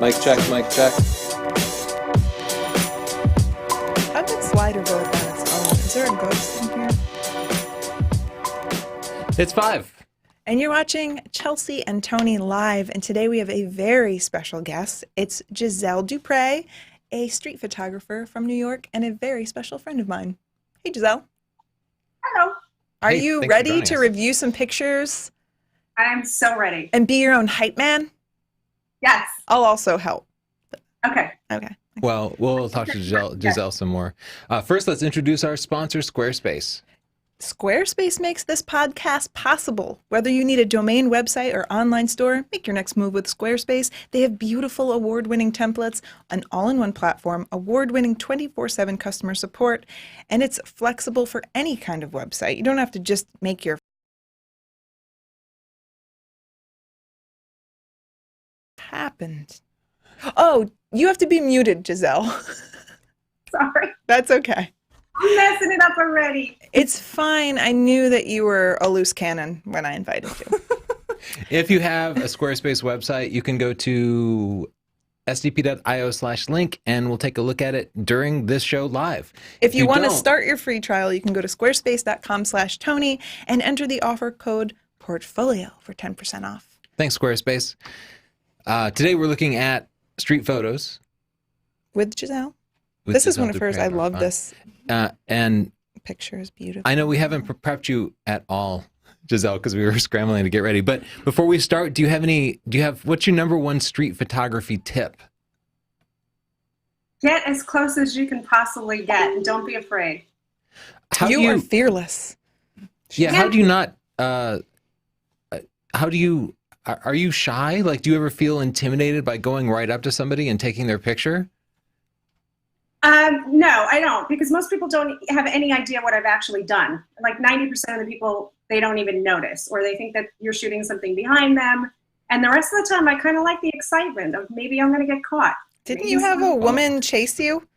Mic check, mic check. How'd that slider go on its own? Is there a ghost in here? It's 5. And you're watching Chelsea and Tony live, and today we have a very special guest. It's Gisele Duprez, a street photographer from New York and a very special friend of mine. Hey, Gisele. Hello. Are Hey, you thanks for ready joining to us. review some pictures I'm so ready. and be your own hype man? Yes. I'll also help. Okay. Okay. Well, we'll talk to Gisele some more. First, let's introduce our sponsor, Squarespace. Squarespace makes this podcast possible. Whether you need a domain, website, or online store, make your next move with Squarespace. They have beautiful award-winning templates, an all-in-one platform, award-winning 24/7 customer support, and it's flexible for any kind of website. You don't have to just make your happened. Oh, you have to be muted, Gisele. Sorry. That's okay. I'm messing it up already. It's fine. I knew that you were a loose cannon when I invited you. If you have a Squarespace website, you can go to sdp.io/link and we'll take a look at it during this show live. If you want to don't- start your free trial, you can go to squarespace.com/Tony and enter the offer code portfolio for 10% off. Thanks, Squarespace. Today we're looking at street photos. With Gisele. with This is Gisele one of hers. Duprez. I love this And picture. Is beautiful. I know we haven't prepped you at all, Gisele, because we were scrambling to get ready. But before we start, what's your number one street photography tip? Get as close as you can possibly get and don't be afraid. You are fearless. How do you not, are you shy? Like, do you ever feel intimidated by going right up to somebody and taking their picture? No, I don't, because most people don't have any idea what I've actually done. Like 90% of the people, they don't even notice, or they think that you're shooting something behind them. And the rest of the time, I kind of like the excitement of maybe I'm going to get caught. Didn't Maybe you have a someone- woman chase you?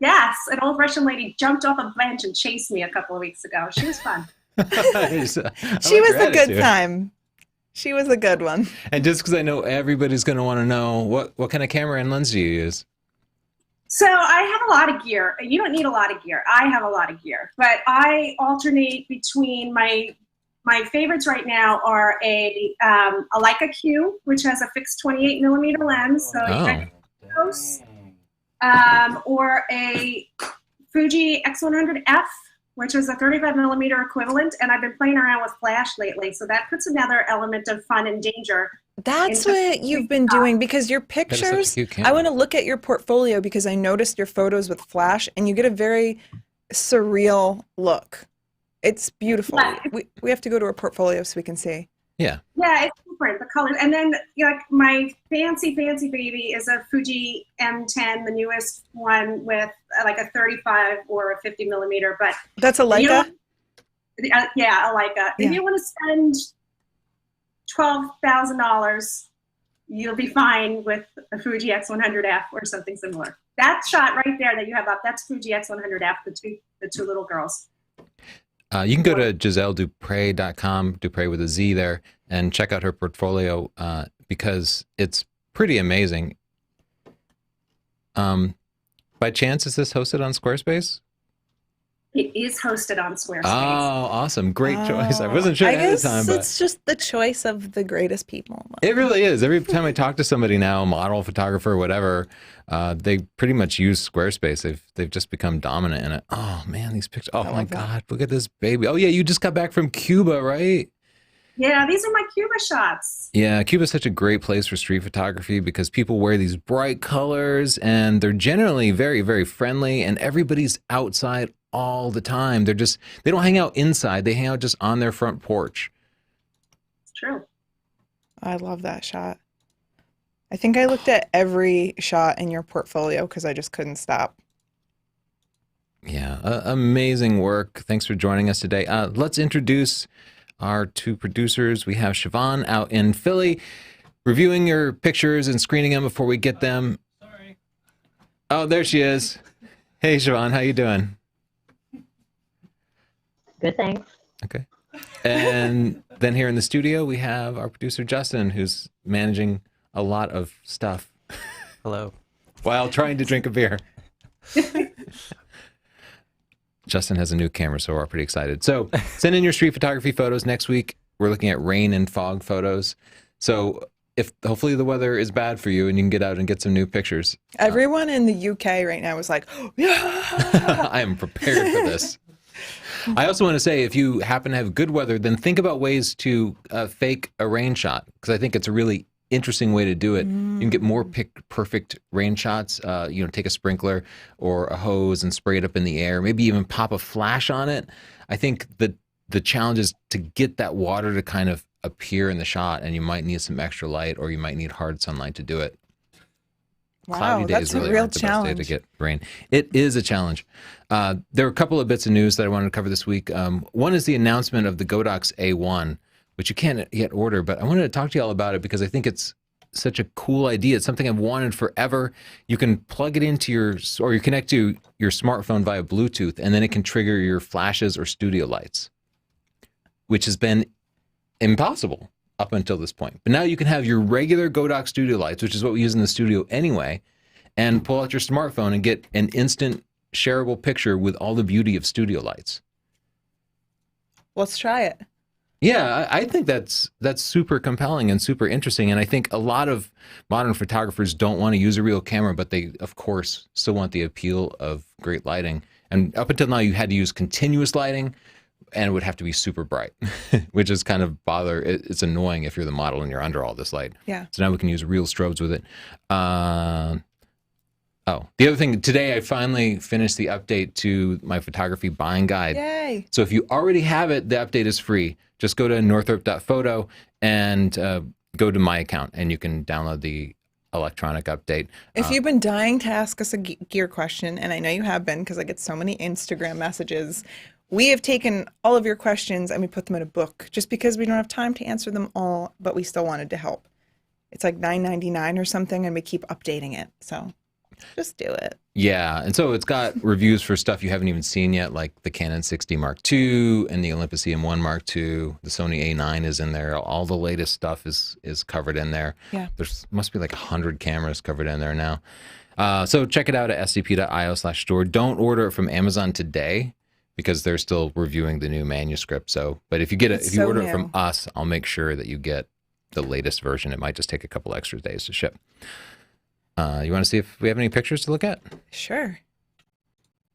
Yes, an old Russian lady jumped off a bench and chased me a couple of weeks ago. She was fun. She was a good time. She was a good one. And just because I know everybody's going to want to know, what kind of camera and lens do you use? So I have a lot of gear. You don't need a lot of gear. I have a lot of gear, but I alternate between my favorites right now are a Leica Q, which has a fixed 28mm lens, so you get close, or a Fuji X100F, which is a 35mm equivalent, and I've been playing around with flash lately, so that puts another element of fun and danger. That's what you've been doing, because your That is such a pictures, cute camera. I want to look at your portfolio because I noticed your photos with flash and you get a very surreal look. It's beautiful. Yeah. We have to go to our portfolio so we can see. Yeah. Yeah, it's different, the colors. And then like my fancy baby is a Fuji M10, the newest one with like a 35 or a 50mm, but That's a you Leica? yeah, a Leica. Yeah. If you want to spend $12,000, you'll be fine with a Fuji X100F or something similar. That shot right there that you have up, that's Fuji X100F, the two little girls. You can go to GiseleDuprez.com, Duprez with a Z there, and check out her portfolio because it's pretty amazing. By chance, is this hosted on Squarespace? It is hosted on Squarespace. Oh, awesome. Great choice. I wasn't sure I ahead of guess time, but it's just the choice of the greatest people. it really is. Every time I talk to somebody now, model, photographer, whatever, they pretty much use Squarespace. They've just become dominant in it. Oh, man, these pictures. Oh, my love that. God. Look at this baby. Oh, yeah, you just got back from Cuba, right? Yeah, these are my Cuba shots. Yeah, Cuba's such a great place for street photography because people wear these bright colors and they're generally very, very friendly and everybody's outside all the time. They don't hang out inside. They hang out just on their front porch. It's true. I love that shot. I think I looked at every shot in your portfolio because I just couldn't stop. Yeah, amazing work. Thanks for joining us today. Let's introduce our two producers. We have Siobhan out in Philly reviewing your pictures and screening them before we get them. Sorry. Oh, there she is. Hey, Siobhan, how you doing? Good, thanks. Okay. And then here in the studio, we have our producer, Justin, who's managing a lot of stuff Hello. while trying to drink a beer. Justin has a new camera, so we're pretty excited. So send in your street photography photos. Next week, we're looking at rain and fog photos. So if hopefully the weather is bad for you and you can get out and get some new pictures. Everyone in the UK right now is like, yeah. I am prepared for this. I also want to say, if you happen to have good weather, then think about ways to fake a rain shot, because I think it's a really interesting way to do it. You can get more perfect rain shots. Take a sprinkler or a hose and spray it up in the air. Maybe even pop a flash on it. I think the challenge is to get that water to kind of appear in the shot, and you might need some extra light, or you might need hard sunlight to do it. Wow, Cloudy days that's really a real aren't the best day to challenge. get rain. It is a challenge. There are a couple of bits of news that I wanted to cover this week. One is the announcement of the Godox A1, which you can't yet order, but I wanted to talk to you all about it because I think it's such a cool idea. It's something I've wanted forever. You can plug it into you connect to your smartphone via Bluetooth, and then it can trigger your flashes or studio lights, which has been impossible up until this point. But now you can have your regular Godox studio lights, which is what we use in the studio anyway, and pull out your smartphone and get an instant shareable picture with all the beauty of studio lights. Let's try it. Yeah, I think that's super compelling and super interesting. And I think a lot of modern photographers don't want to use a real camera, but they, of course, still want the appeal of great lighting. And up until now, you had to use continuous lighting, and it would have to be super bright, which is kind of it's annoying if you're the model and you're under all this light. Yeah. So now we can use real strobes with it. The other thing, today I finally finished the update to my photography buying guide. Yay. So if you already have it, the update is free. Just go to northrup.photo and go to my account, and you can download the electronic update. If you've been dying to ask us a gear question, and I know you have been because I get so many Instagram messages, we have taken all of your questions and we put them in a book just because we don't have time to answer them all, but we still wanted to help. It's like $9.99 or something, and we keep updating it. So just do it. Yeah, and so it's got reviews for stuff you haven't even seen yet, like the Canon 60 Mark II and the Olympus EM1 Mark II. The Sony A9 is in there. All the latest stuff is covered in there. Yeah. There's must be like 100 cameras covered in there now. So check it out at scp.io/store. Don't order it from Amazon today because they're still reviewing the new manuscript. So, but if you order it from us, I'll make sure that you get the latest version. It might just take a couple extra days to ship. You want to see if we have any pictures to look at? Sure.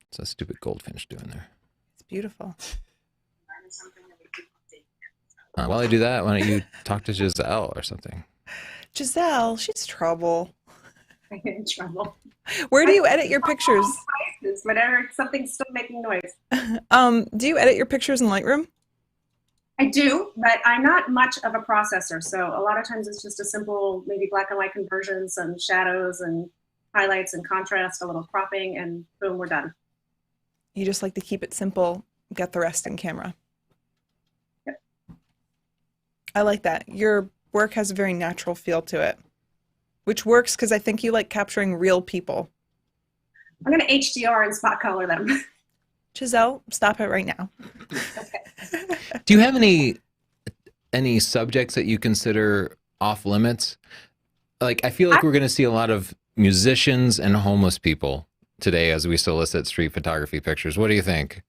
What's that stupid goldfinch doing there? It's beautiful. While I do that, why don't you talk to Gisele or something? Gisele, she's trouble. I'm in trouble. Where do you edit your pictures? Whenever something's still making noise. Do you edit your pictures in Lightroom? I do, but I'm not much of a processor. So a lot of times it's just a simple, maybe black and white conversion, some shadows and highlights and contrast, a little cropping, and boom, we're done. You just like to keep it simple, get the rest in camera. Yep. I like that. Your work has a very natural feel to it, which works because I think you like capturing real people. I'm going to HDR and spot color them. Gisele, stop it right now. Okay. Do you have any subjects that you consider off limits? Like, I feel like we're going to see a lot of musicians and homeless people today as we solicit street photography pictures. What do you think?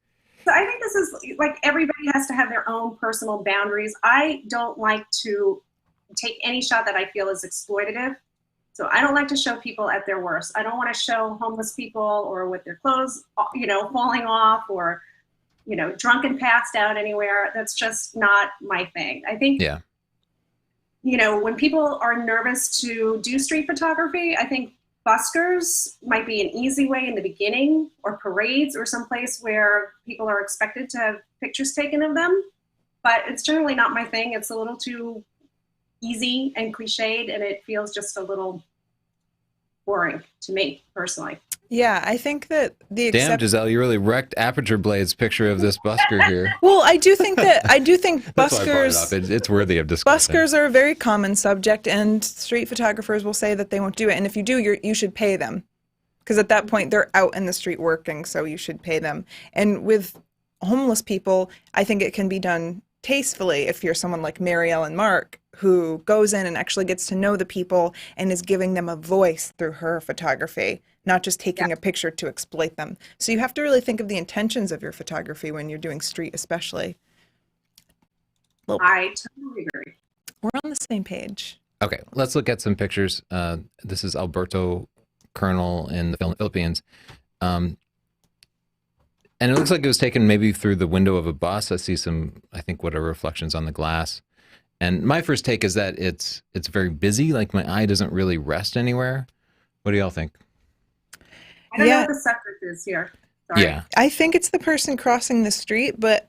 So I think this is like everybody has to have their own personal boundaries. I don't like to take any shot that I feel is exploitative. So I don't like to show people at their worst. I don't want to show homeless people or with their clothes, falling off or, drunk and passed out anywhere. That's just not my thing. I think, Yeah. When people are nervous to do street photography, I think buskers might be an easy way in the beginning, or parades or someplace where people are expected to have pictures taken of them. But it's generally not my thing. It's a little too easy and cliched, and it feels just a little boring to me personally. Yeah, I think that Damn, Gisele, you really wrecked Aperture Blade's picture of this busker here. Well, I do think That's why I brought buskers it up. It's worthy of discussion. buskers are a very common subject, and street photographers will say that they won't do it. And if you do, you should pay them, because at that point they're out in the street working, so you should pay them. And with homeless people, I think it can be done tastefully if you're someone like Marielle and Mark, who goes in and actually gets to know the people and is giving them a voice through her photography, not just taking a picture to exploit them. So you have to really think of the intentions of your photography when you're doing street, especially. I totally agree. We're on the same page. Okay, let's look at some pictures. This is Alberto Colonel in the Philippines. And it looks like it was taken maybe through the window of a bus. I see some, I think, what are reflections on the glass. And my first take is that it's very busy. Like my eye doesn't really rest anywhere. What do y'all think? I don't know what the subject is here. Sorry. Yeah. I think it's the person crossing the street, but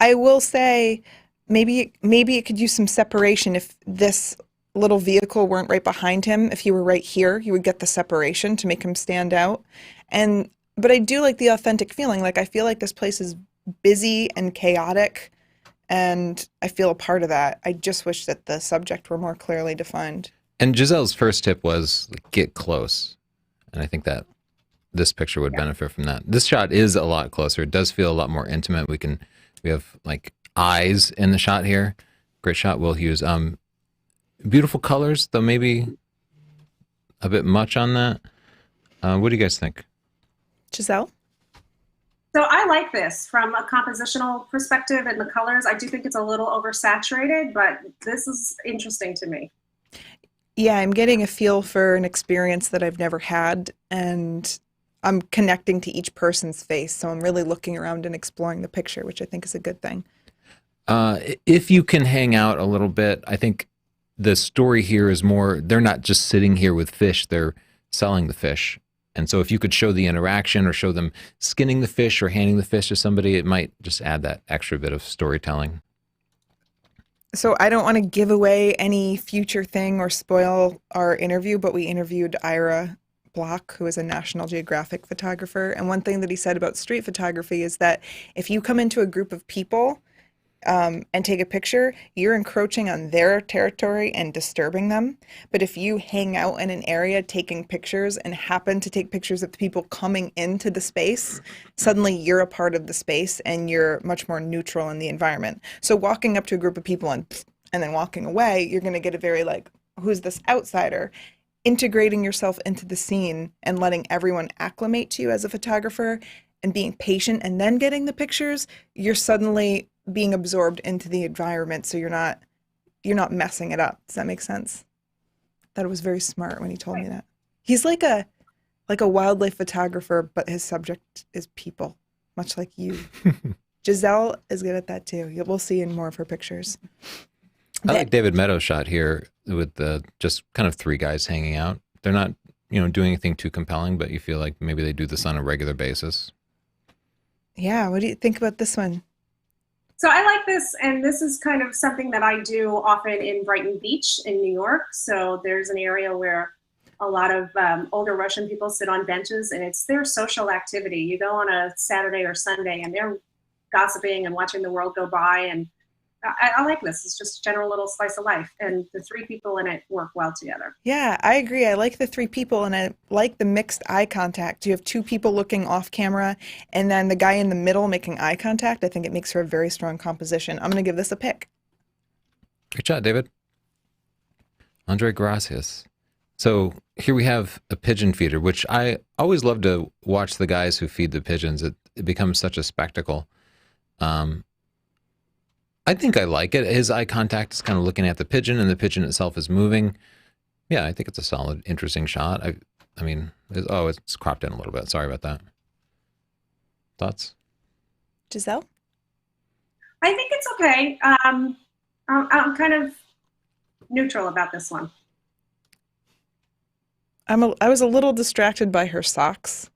I will say maybe it could use some separation if this little vehicle weren't right behind him. If he were right here, you would get the separation to make him stand out. But I do like the authentic feeling. Like I feel like this place is busy and chaotic, and I feel a part of that. I just wish that the subject were more clearly defined. And Giselle's first tip was get close. And I think that this picture would benefit from that. This shot is a lot closer. It does feel a lot more intimate. We have like eyes in the shot here. Great shot, Will Hughes. Beautiful colors, though maybe a bit much on that. What do you guys think? Gisele? So I like this from a compositional perspective and the colors. I do think it's a little oversaturated, but this is interesting to me. Yeah, I'm getting a feel for an experience that I've never had, and I'm connecting to each person's face. So I'm really looking around and exploring the picture, which I think is a good thing. If you can hang out a little bit, I think the story here is more, they're not just sitting here with fish, they're selling the fish. And so if you could show the interaction or show them skinning the fish or handing the fish to somebody, it might just add that extra bit of storytelling. So I don't want to give away any future thing or spoil our interview, but we interviewed Ira Block, who is a National Geographic photographer. And one thing that he said about street photography is that if you come into a group of people and take a picture, you're encroaching on their territory and disturbing them. But if you hang out in an area taking pictures and happen to take pictures of the people coming into the space, suddenly you're a part of the space and you're much more neutral in the environment. So walking up to a group of people and then walking away, you're going to get a very like, who's this outsider? Integrating yourself into the scene and letting everyone acclimate to you as a photographer and being patient and then getting the pictures, you're suddenly being absorbed into the environment, so you're not messing it up. Does that make sense? That was very smart when he told me that. He's like a wildlife photographer, but his subject is people, much like you. Gisele is good at that too. We'll see in more of her pictures. I like David Meadows' shot here with the just kind of three guys hanging out. They're not, doing anything too compelling, but you feel like maybe they do this on a regular basis. Yeah, what do you think about this one? So I like this, and this is kind of something that I do often in Brighton Beach in New York. So there's an area where a lot of older Russian people sit on benches, and it's their social activity. You go on a Saturday or Sunday, and they're gossiping and watching the world go by, and I like this. It's just a general little slice of life, and the three people in it work well together. Yeah, I agree. I like the three people, and I like the mixed eye contact. You have two people looking off camera, and then the guy in the middle making eye contact. I think it makes for a very strong composition. I'm going to give this a pick. Great shot, David. Andre Gracias. So here we have a pigeon feeder, which I always love to watch the guys who feed the pigeons. It becomes such a spectacle. I think I like it. His eye contact is kind of looking at the pigeon, and the pigeon itself is moving. Yeah, I think it's a solid, interesting shot. I mean, it's cropped in a little bit. Sorry about that. Thoughts? Gisele? I think it's okay. I'm kind of neutral about this one. I was a little distracted by her socks.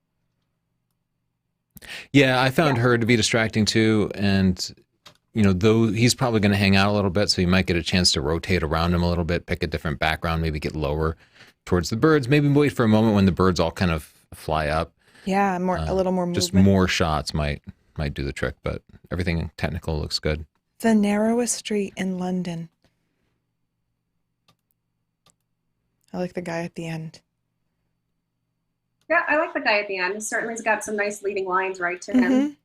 Yeah, I found her to be distracting too, and though he's probably going to hang out a little bit, so you might get a chance to rotate around him a little bit, pick a different background, maybe get lower towards the birds, maybe wait for a moment when the birds all kind of fly up. Yeah, a little more movement. Just more shots might do the trick, but everything technical looks good. The narrowest street in London. I like the guy at the end. Yeah, I like the guy at the end. He certainly has got some nice leading lines right to him.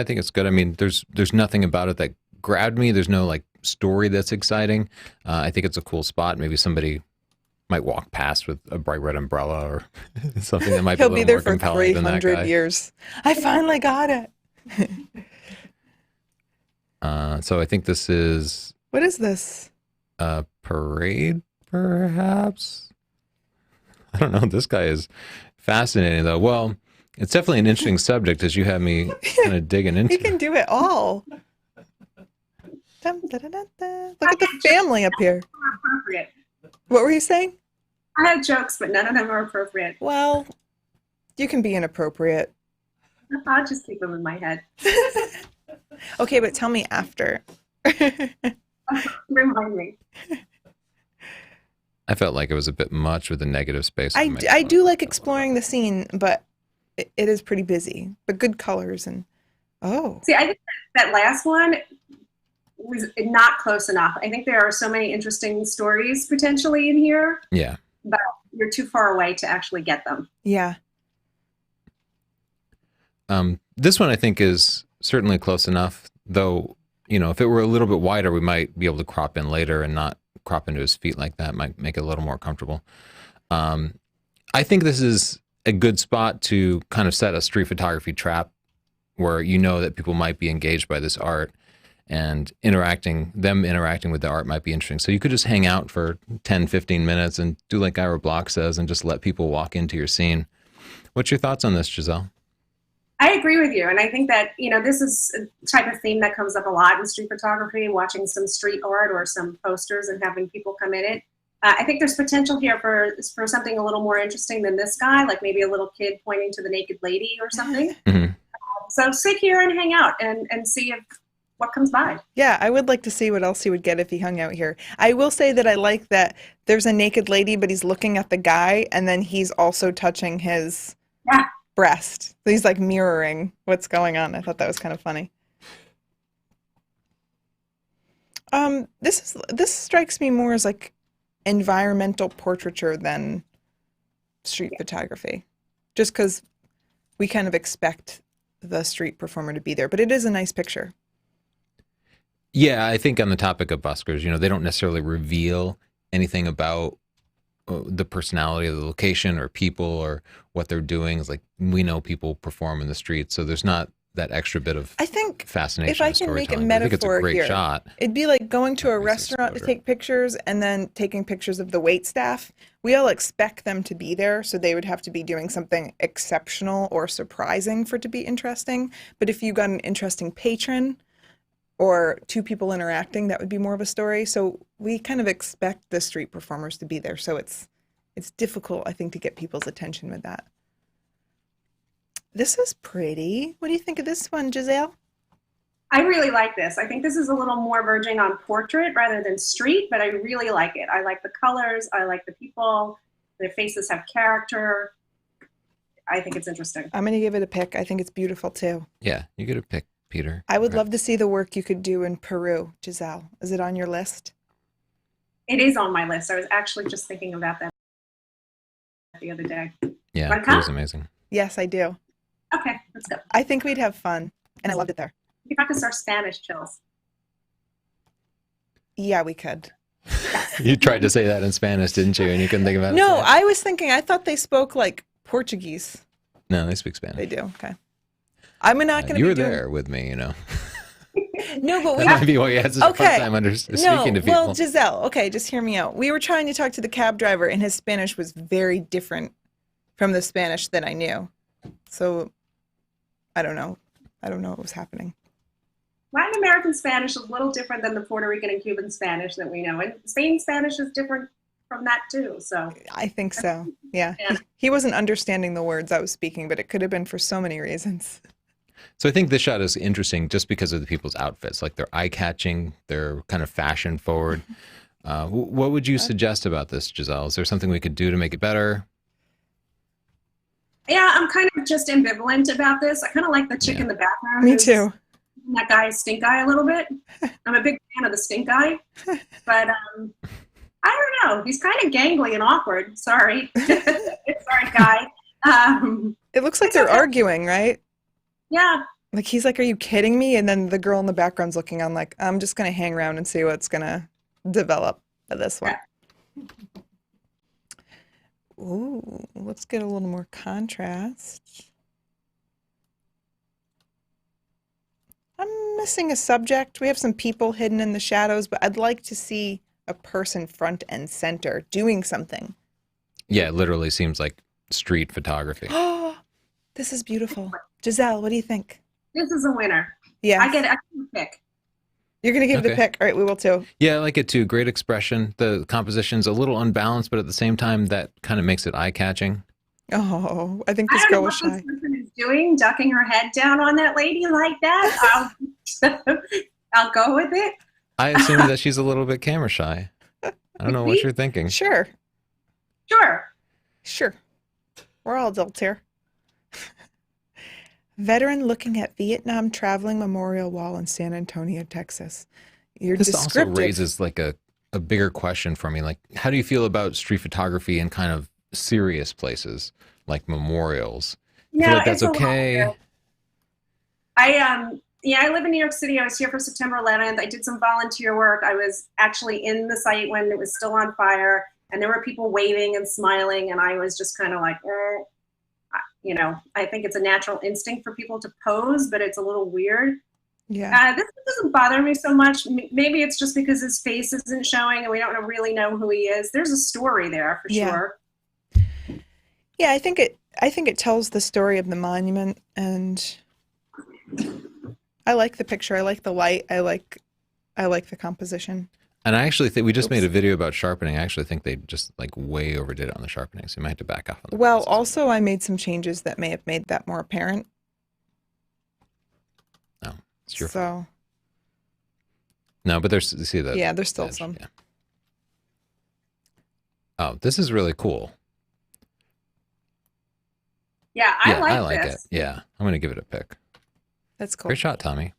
I think it's good. I mean, there's nothing about it that grabbed me. There's no like story that's exciting. I think it's a cool spot. Maybe somebody might walk past with a bright red umbrella or something that might be a He'll little be there more for compelling than that 300 guy. years. I finally got it. So I think this is What is this? a parade, perhaps. I don't know. This guy is fascinating, though. Well, it's definitely an interesting subject, as you have me kind of digging into. He can do it all. Dum, da, da, da, da. Look at the family up here. Appropriate. What were you saying? I have jokes, but none of them are appropriate. Well, you can be inappropriate. I'll just keep them in my head. Okay, but tell me after. Remind me. I felt like it was a bit much with the negative space. I do like exploring the scene, but it is pretty busy. But good colors and See, I think that last one was not close enough. I think there are so many interesting stories potentially in here, Yeah. but you're too far away to actually get them. yeah. This one I think is certainly close enough, though, if it were a little bit wider, we might be able to crop in later and not crop into his feet like that. Might make it a little more comfortable. I think this is a good spot to kind of set a street photography trap where that people might be engaged by this art and interacting with the art might be interesting. So you could just hang out for 10, 15 minutes and do like Ira Block says and just let people walk into your scene. What's your thoughts on this, Gisele? I agree with you. And I think that, this is a type of theme that comes up a lot in street photography, watching some street art or some posters and having people come in it. I think there's potential here for something a little more interesting than this guy, like maybe a little kid pointing to the naked lady or something. Mm-hmm. So sit here and hang out and see what comes by. Yeah, I would like to see what else he would get if he hung out here. I will say that I like that there's a naked lady, but he's looking at the guy, and then he's also touching his breast. So he's like mirroring what's going on. I thought that was kind of funny. This strikes me more as like environmental portraiture than street photography, just because we kind of expect the street performer to be there, but it is a nice picture. Yeah, I think on the topic of buskers, they don't necessarily reveal anything about the personality of the location or people or what they're doing. It's like we know people perform in the streets, so there's not that extra bit of fascination. If I can make a storytelling. I think it's a metaphor great here, shot. it'd be like going to a restaurant to take pictures and then taking pictures of the wait staff. We all expect them to be there, so they would have to be doing something exceptional or surprising for it to be interesting. But if you got an interesting patron or two people interacting, that would be more of a story. So we kind of expect the street performers to be there. So it's difficult, I think, to get people's attention with that. This is pretty. What do you think of this one, Gisele? I really like this. I think this is a little more verging on portrait rather than street, but I really like it. I like the colors. I like the people. Their faces have character. I think it's interesting. I'm going to give it a pick. I think it's beautiful, too. Yeah, you get a pick, Peter. I would love to see the work you could do in Peru, Gisele. Is it on your list? It is on my list. I was actually just thinking about that the other day. Yeah, it was amazing. Yes, I do. Okay, let's go. I think we'd have fun, and I loved it there. We practice our Spanish chills. Yeah, we could. You tried to say that in Spanish, didn't you? And you couldn't think about it. No, I was thinking, I thought they spoke like Portuguese. No, they speak Spanish. They do, okay. I'm not going to be You were there with me, No, but that might be why you had such a fun time speaking to people. Well, Gisele, okay, just hear me out. We were trying to talk to the cab driver, and his Spanish was very different from the Spanish that I knew. So, I don't know. I don't know what was happening. Latin American Spanish is a little different than the Puerto Rican and Cuban Spanish that we know. And Spain Spanish is different from that too, so. I think so, yeah. He wasn't understanding the words I was speaking, but it could have been for so many reasons. So I think this shot is interesting just because of the people's outfits. Like they're eye-catching, they're kind of fashion-forward. What would you suggest about this, Gisele? Is there something we could do to make it better? Yeah, I'm kind of just ambivalent about this. I kind of like the chick in the background. Me too. That guy, stink eye, a little bit. I'm a big fan of the stink eye. But I don't know. He's kind of gangly and awkward. Sorry. Sorry, guy. It looks like they're arguing, right? Yeah. Like he's like, "Are you kidding me?" And then the girl in the background's looking on like, "I'm just gonna hang around and see what's gonna develop for this one." Ooh, let's get a little more contrast. I'm missing a subject. We have some people hidden in the shadows, but I'd like to see a person front and center doing something. Yeah, it literally seems like street photography. Oh, this is beautiful. Gisele, what do you think? This is a winner. Yeah, I get a pick. you're gonna give the Okay. pick. All right, we will too. Yeah, I like it too. Great expression. The composition's a little unbalanced, but at the same time, that kind of makes it eye-catching. Oh, I think I this don't know girl what was this shy. person is doing, ducking her head down on that lady like that. I'll go with it. I assume that she's a little bit camera shy. I don't know what you're thinking. Sure, Sure. sure. We're all adults here. Veteran looking at Vietnam Traveling Memorial Wall in San Antonio, Texas. You're This also descriptive. raises like a bigger question for me. Like, how do you feel about street photography in kind of serious places like memorials? You feel like that's it's a lot okay? better. I live in New York City. I was here for September 11th. I did some volunteer work. I was actually in the site when it was still on fire, and there were people waving and smiling, and I was just kind of like, I think it's a natural instinct for people to pose, but it's a little weird. Yeah. This doesn't bother me so much. Maybe it's just because his face isn't showing and we don't really know who he is. There's a story there for Yeah. sure. Yeah, I think it tells the story of the monument, and I like the picture. I like the light. I like the composition. And I actually think we just Oops. made a video about sharpening. I actually think they just like way overdid it on the sharpening, so you might have to back off on the Well, process. also I made some changes that may have made that more apparent. No, it's your fault. So No, but there's see that. yeah, there's still edge, some. yeah. Oh, this is really cool. Yeah, Yeah, I I like like this. it. Yeah, I'm gonna give it a pick. That's cool. Great shot, Tommy.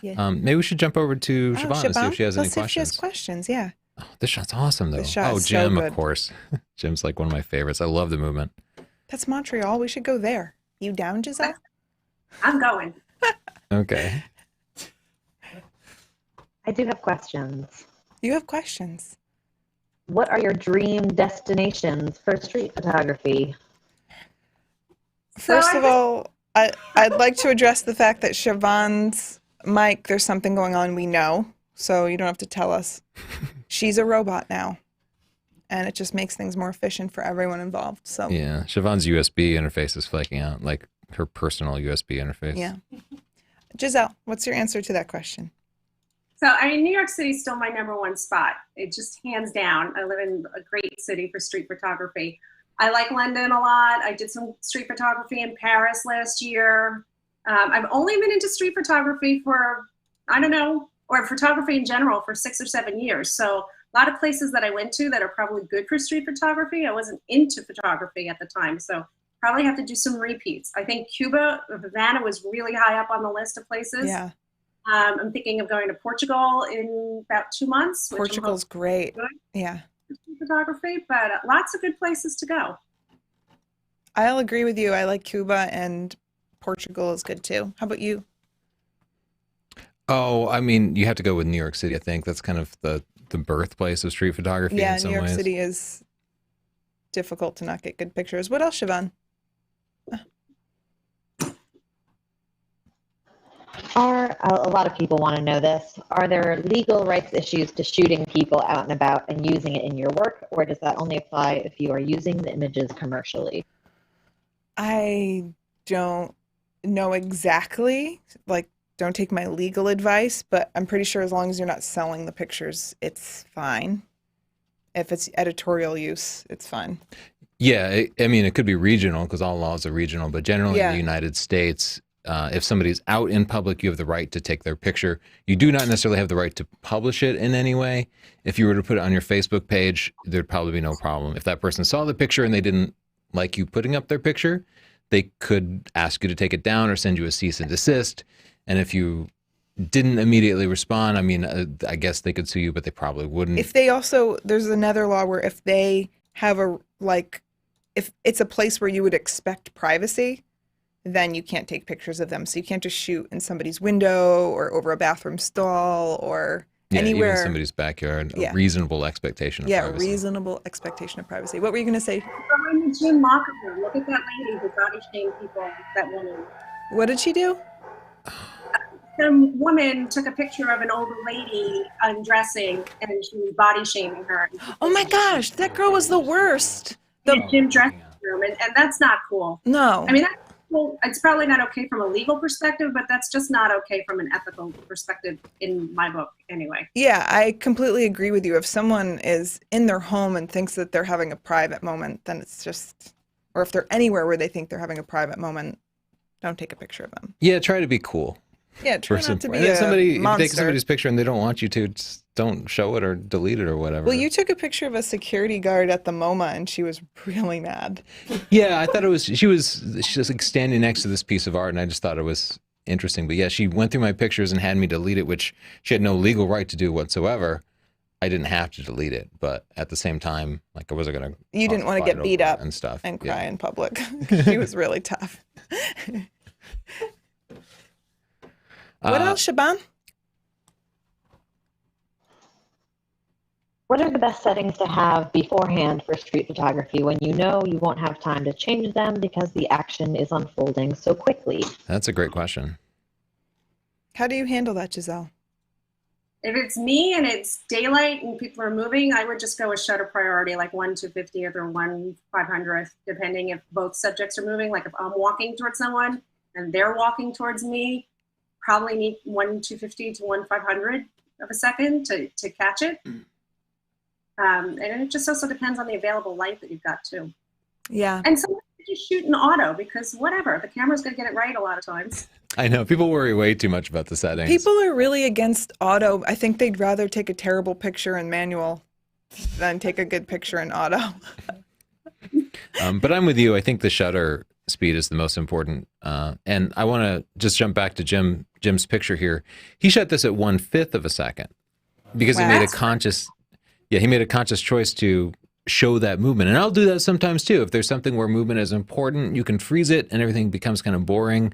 Yeah. Maybe we should jump over to Oh, Siobhan and see if she has Let's see any if she has questions. questions. Yeah. Oh, this shot's awesome, though. This shot Oh, is so Jim, good. of course. Jim's like one of my favorites. I love the movement. That's Montreal. We should go there. You down, Gisele? I'm going. Okay. I do have questions. You have questions. What are your dream destinations for street photography? First I of just- all, I'd like to address the fact that Siobhan's mic, there's something going on we know, so you don't have to tell us. She's a robot now, and it just makes things more efficient for everyone involved. So Yeah, Siobhan's USB interface is flaking out, like her personal USB interface. yeah. Gisele, what's your answer to that question? So, I mean, New York City is still my number one spot. It just hands down. I live in a great city for street photography. I like London a lot. I did some street photography in Paris last year. I've only been into street photography for, I don't know, or photography in general for 6 or 7 years. So a lot of places that I went to that are probably good for street photography. I wasn't into photography at the time. So probably have to do some repeats. I think Cuba, Havana was really high up on the list of places. Yeah, I'm thinking of going to Portugal in about 2 months. which I'm Portugal's great. Good. Yeah, hoping for photography, but lots of good places to go. I'll agree with you. I like Cuba, and Portugal is good too. How about you? Oh, I mean, you have to go with New York City. I think that's kind of the birthplace of street photography Yeah, in some New York ways. City is difficult to not get good pictures. What else, Siobhan? A lot of people want to know this. Are there legal rights issues to shooting people out and about and using it in your work, or does that only apply if you are using the images commercially? I don't know exactly. Like, don't take my legal advice, but I'm pretty sure as long as you're not selling the pictures, it's fine. If it's editorial use, it's fine. Yeah, I mean, it could be regional because all laws are regional, but generally in Yeah. the United States, if somebody's out in public, you have the right to take their picture. You do not necessarily have the right to publish it in any way. If you were to put it on your Facebook page, there'd probably be no problem. If that person saw the picture and they didn't like you putting up their picture, they could ask you to take it down or send you a cease and desist. And if you didn't immediately respond, I mean, I guess they could sue you, but they probably wouldn't. If they also, there's another law where if they have if it's a place where you would expect privacy, then you can't take pictures of them. So you can't just shoot in somebody's window or over a bathroom stall or anywhere. Even somebody's backyard. Yeah. A reasonable expectation of privacy. Reasonable expectation of privacy. What were you going to say? Go in the gym locker room. Look at that lady who body shamed people. That woman. What did she do? Some woman took a picture of an older lady undressing, and she was body shaming her. Oh my gosh, that girl was the worst. The gym dressing room, and that's not cool. No. I mean, that's cool. It's probably not okay from a legal perspective, but that's just not okay from an ethical perspective in my book, anyway. Yeah, I completely agree with you. If someone is in their home and thinks that they're having a private moment, then it's just, or if they're anywhere where they think they're having a private moment, don't take a picture of them. Yeah, try to be cool. Yeah, try not to be And if a you monster. take somebody's picture and they don't want you to, just don't show it or delete it or whatever. Well, you took a picture of a security guard at the MoMA, and she was really mad. Yeah, I thought she was like standing next to this piece of art, and I just thought it was interesting. But yeah, she went through my pictures and had me delete it, which she had no legal right to do whatsoever. I didn't have to delete it, but at the same time, like I wasn't gonna. You didn't want to get beat up and stuff and cry in public. She was really tough. What else, Shaban? What are the best settings to have beforehand for street photography when you know you won't have time to change them because the action is unfolding so quickly? That's a great question. How do you handle that, Gisele? If it's me and it's daylight and people are moving, I would just go with shutter priority, like 1/250th or 1/500th, depending if both subjects are moving. Like if I'm walking towards someone and they're walking towards me, probably need 1/250 to 1/500 of a second to catch it. And it just also depends on the available light that you've got too. Yeah. And sometimes you just shoot in auto because whatever, the camera's gonna get it right a lot of times. I know people worry way too much about the settings. People are really against auto. I think they'd rather take a terrible picture in manual than take a good picture in auto. But I'm with you. I think the shutter speed is the most important. And I want to just jump back to Jim's picture here. He shot this at 1/5 of a second because he made a conscious, he made a conscious choice to show that movement. And I'll do that sometimes too. If there's something where movement is important, you can freeze it and everything becomes kind of boring.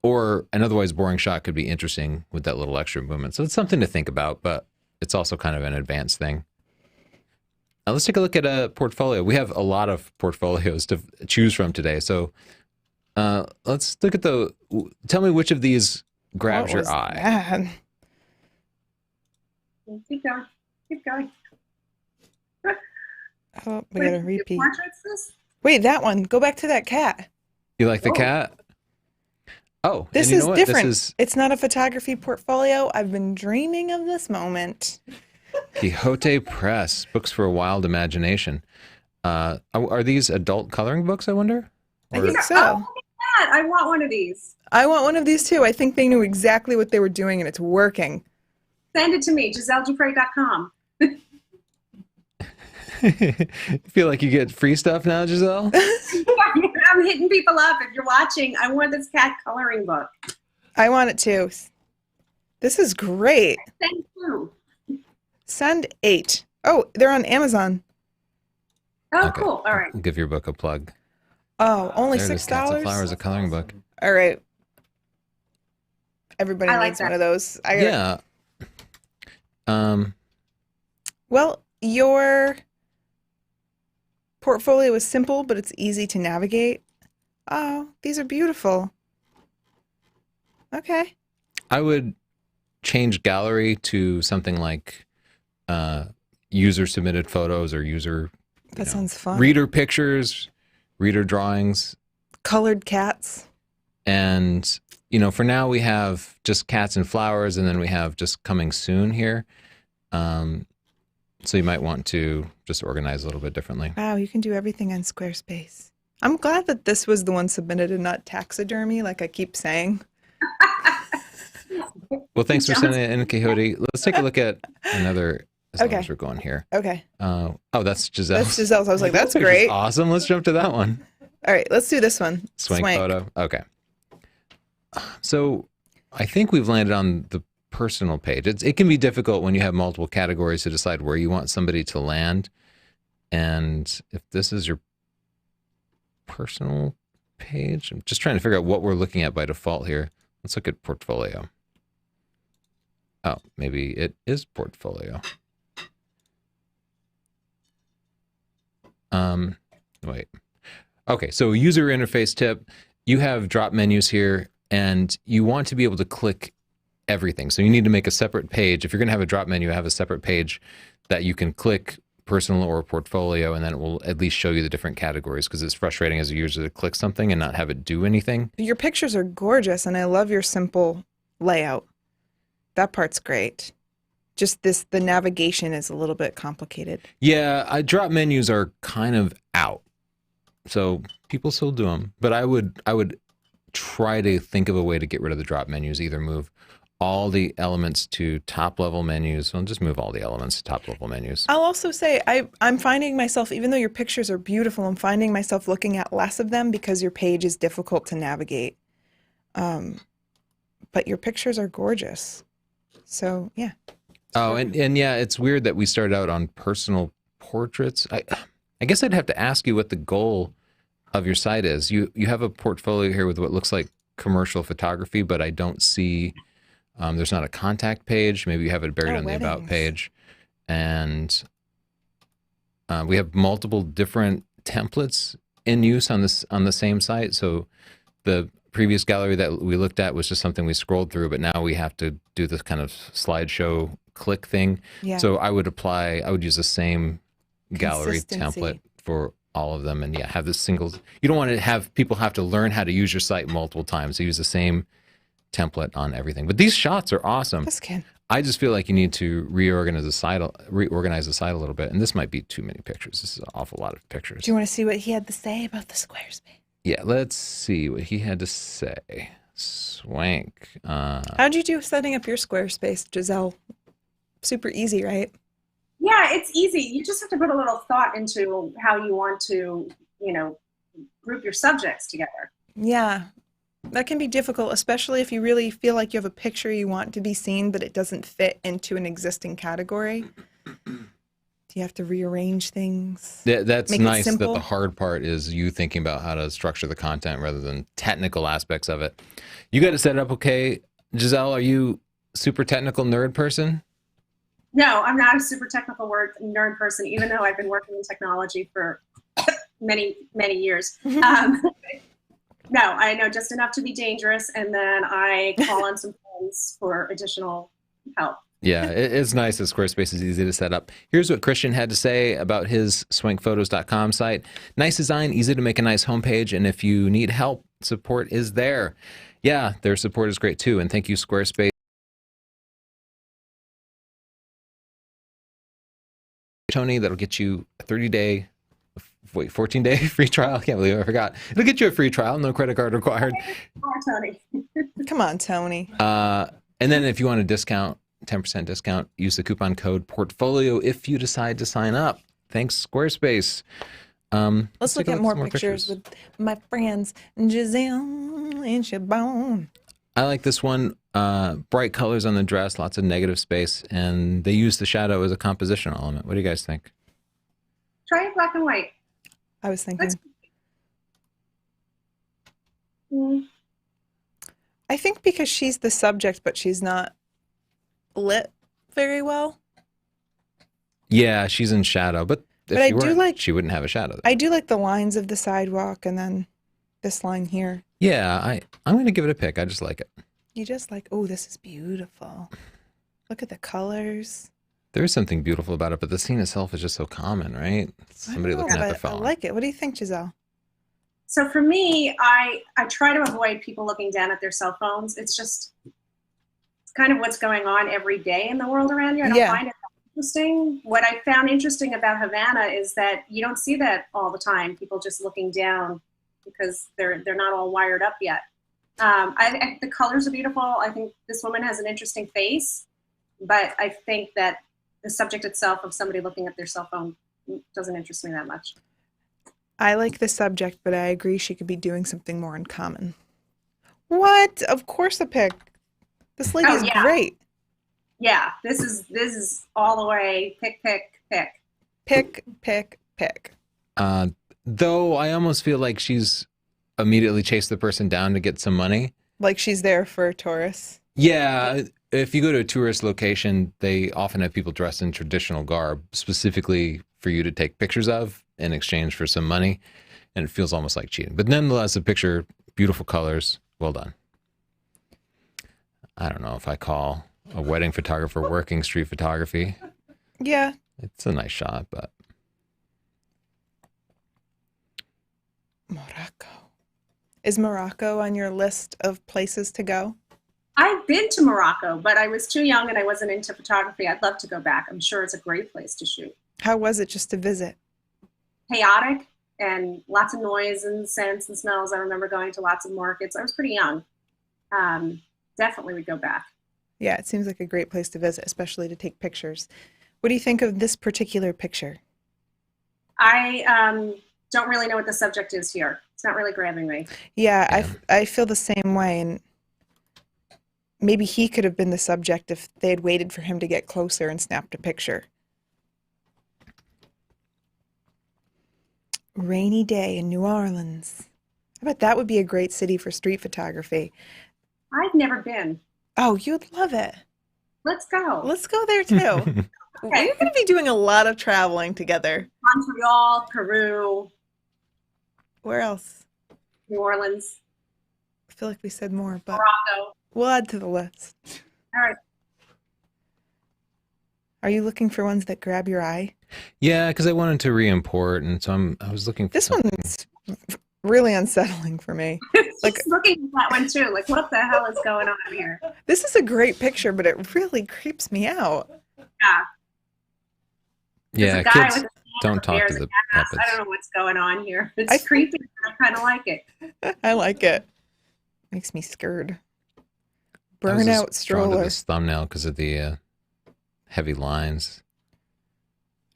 Or an otherwise boring shot could be interesting with that little extra movement. So it's something to think about, but it's also kind of an advanced thing. Now let's take a look at a portfolio. We have a lot of portfolios to choose from today. So let's look at tell me which of these grabs your eye. That? Keep going. Keep going. Oh, we gotta repeat. Portraits this? Wait, that one. Go back to that cat. You like the cat? Oh, This and you is know what? different. It's not a photography portfolio. I've been dreaming of this moment. Quixote Press, Books for a Wild Imagination. Are these adult coloring books, I wonder? I think so. Oh, look at that. I want one of these. I want one of these too. I think they knew exactly what they were doing and it's working. Send it to me, GiselleDuprez.com. Feel like you get free stuff now, Gisele? I'm hitting people up. If you're watching, I want this cat coloring book. I want it too. This is great. Thank you. Send 8. Oh, they're on Amazon. Oh, Okay. cool. All right. I'll give your book a plug. Oh, only There it is, Cats and $6? Flowers, a coloring book. All right. Everybody I like needs that. one of those. Yeah. Well, your portfolio is simple, but it's easy to navigate. Oh, these are beautiful. Okay. I would change gallery to something like user submitted photos or user That sounds fun. reader pictures, reader drawings. Colored cats. And, for now we have just cats and flowers, and then we have just coming soon here. So you might want to just organize a little bit differently. Wow, you can do everything on Squarespace. I'm glad that this was the one submitted and not taxidermy, like I keep saying. Well, thanks for sending it in, Quixote. Let's take a look at another, as long Okay. as we're going here. Okay. Oh, that's Giselle's. That's Giselle's. I was like, that's That picture's great. Awesome. Let's jump to that one. All right, let's do this one. Swank photo. Okay. So I think we've landed on the personal page. It can be difficult when you have multiple categories to decide where you want somebody to land. And if this is your personal page. I'm just trying to figure out what we're looking at by default here. Let's look at portfolio. Oh, maybe it is portfolio. Wait. Okay, so user interface tip. You have drop menus here, and you want to be able to click everything. So you need to make a separate page. If you're going to have a drop menu, have a separate page that you can click personal or portfolio, and then it will at least show you the different categories, because it's frustrating as a user to click something and not have it do anything. Your pictures are gorgeous, and I love your simple layout. That part's great. Just the navigation is a little bit complicated. Yeah, drop menus are kind of out. So people still do them, but I would try to think of a way to get rid of the drop menus. Either move all the elements to top level menus. Well, just move all the elements to top level menus. I'll also say I'm finding myself, even though your pictures are beautiful, I'm finding myself looking at less of them because your page is difficult to navigate. But your pictures are gorgeous. So yeah. Oh, and yeah, it's weird that we started out on personal portraits. I guess I'd have to ask you what the goal of your site is. You have a portfolio here with what looks like commercial photography, but I don't see, there's not a contact page. Maybe you have it buried on the about page. And we have multiple different templates in use on the same site. So the previous gallery that we looked at was just something we scrolled through, but now we have to do this kind of slideshow click thing. Yeah. So I would use the same gallery Consistency. template for all of them, and yeah, have this single. You don't want to have people have to learn how to use your site multiple times. So use the same template on everything. But these shots are awesome. This kid. I just feel like you need to reorganize the site a little bit, and this might be too many pictures. This is an awful lot of pictures. Do you want to see what he had to say about the Squarespace? Yeah, let's see what he had to say. Swank. How'd you do setting up your Squarespace, Gisele? Super easy, right? Yeah, it's easy. You just have to put a little thought into how you want to, group your subjects together. Yeah, that can be difficult, especially if you really feel like you have a picture you want to be seen, but it doesn't fit into an existing category. Do you have to rearrange things? That's Make it nice that simple? the hard part is you thinking about how to structure the content rather than technical aspects of it. You got to set it up okay. Gisele, are you super technical nerd person? No, I'm not a super technical nerd person, even though I've been working in technology for many, many years. No, I know just enough to be dangerous, and then I call on some friends for additional help. Yeah, it's nice that Squarespace is easy to set up. Here's what Christian had to say about his swankphotos.com site. Nice design, easy to make a nice homepage, and if you need help, support is there. Yeah, their support is great too, and thank you, Squarespace. Tony, that'll get you a 14-day free trial. I can't believe I forgot. It'll get you a free trial, no credit card required. Oh, Tony. Come on, Tony. And then if you want a discount, 10% discount, use the coupon code portfolio if you decide to sign up. Thanks, Squarespace. Let's look at more pictures with my friends Gisele and Siobhan. I like this one. Bright colors on the dress, lots of negative space, and they use the shadow as a composition element. What do you guys think? Try it black and white. I was thinking. I think because she's the subject, but she's not lit very well. Yeah, she's in shadow, but if I she do weren't, like- she wouldn't have a shadow. I do like the lines of the sidewalk and then this line here. Yeah, I'm going to give it a pick. I just like it. You just like, oh, this is beautiful. Look at the colors. There is something beautiful about it, but the scene itself is just so common, right? Somebody I don't know, looking at the but phone. I like it. What do you think, Gisele? So for me, I try to avoid people looking down at their cell phones. It's kind of what's going on every day in the world around you. I don't find it interesting. What I found interesting about Havana is that you don't see that all the time. People just looking down because they're not all wired up yet. I the colors are beautiful. I think this woman has an interesting face, but I think that the subject itself of somebody looking at their cell phone doesn't interest me that much. I like the subject, but I agree she could be doing something more in common. What? Of course a pick. This lady is great. Yeah, this is all the way pick. Pick. Though I almost feel like she's immediately chase the person down to get some money. Like she's there for tourists. Yeah, if you go to a tourist location, they often have people dressed in traditional garb specifically for you to take pictures of in exchange for some money, and it feels almost like cheating. But nonetheless, a picture, beautiful colors, well done. I don't know if I call a wedding photographer working street photography. Yeah. It's a nice shot, but Morocco. Is Morocco on your list of places to go? I've been to Morocco, but I was too young and I wasn't into photography. I'd love to go back. I'm sure it's a great place to shoot. How was it just to visit? Chaotic and lots of noise and scents and smells. I remember going to lots of markets. I was pretty young. Definitely would go back. Yeah, it seems like a great place to visit, especially to take pictures. What do you think of this particular picture? I don't really know what the subject is here. It's not really grabbing me. Yeah, I feel the same way, and maybe he could have been the subject if they had waited for him to get closer and snapped a picture. Rainy day in New Orleans. I bet that would be a great city for street photography. I've never been. Oh, you'd love it. Let's go. Let's go there too. We're going to be doing a lot of traveling together. Montreal, Peru. Where else? New Orleans. I feel like we said more, but Morocco. we'll add to the list. All right. Are you looking for ones that grab your eye? yeah, because I wanted to re-import, and so I was looking for This something. one's really unsettling for me. Like, Just looking at that one too. Like, what the hell is going on here? this is a great picture, but it really creeps me out. Yeah. There's Yeah, a guy kids with a don't talk to bears the and gas. puppets. I don't know what's going on here. It's creepy. I kind of like it. I like it. Makes me scared. I was Burnout just drawn to stroller. this thumbnail because of the heavy lines.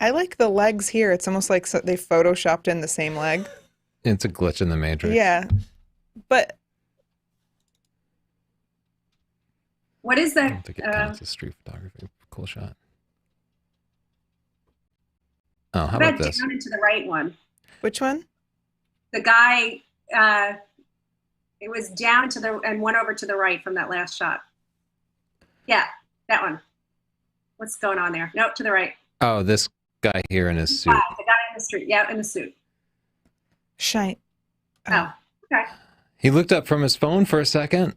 I like the legs here. It's almost like they photoshopped in the same leg. It's a glitch in the matrix. Yeah. But What is I that? don't think it counts as street photography. Cool shot. Oh, how about this? Down into the right one? which one? The guy, it was down to the and went over to the right from that last shot. Yeah, that one. What's going on there? Nope, to the right. Oh, this guy here in his suit. Wow, the guy in the street. Yeah, in the suit. Shine. Oh, okay. He looked up from his phone for a second,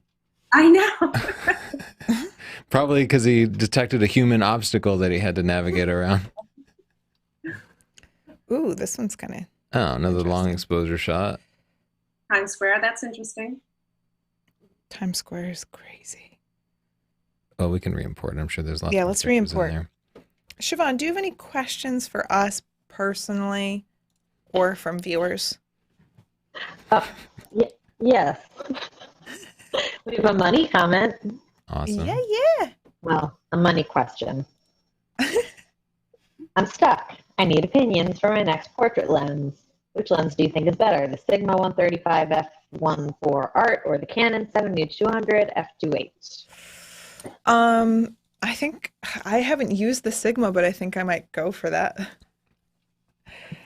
I know. probably because he detected a human obstacle that he had to navigate around. Ooh, this one's kind of Oh, another long Interesting. exposure shot. Times Square. That's interesting. Times Square is crazy. Oh, we can re-import. I'm sure there's lots. Yeah, of let's pictures in re-import. there. Siobhan, do you have any questions for us personally or from viewers? Yes. We have a money comment. Awesome. Yeah. Well, a money question. I'm stuck. I need opinions for my next portrait lens. Which lens do you think is better, the Sigma 135 f1 for art or the Canon 70-200 f2.8? I think I haven't used the Sigma, but I think I might go for that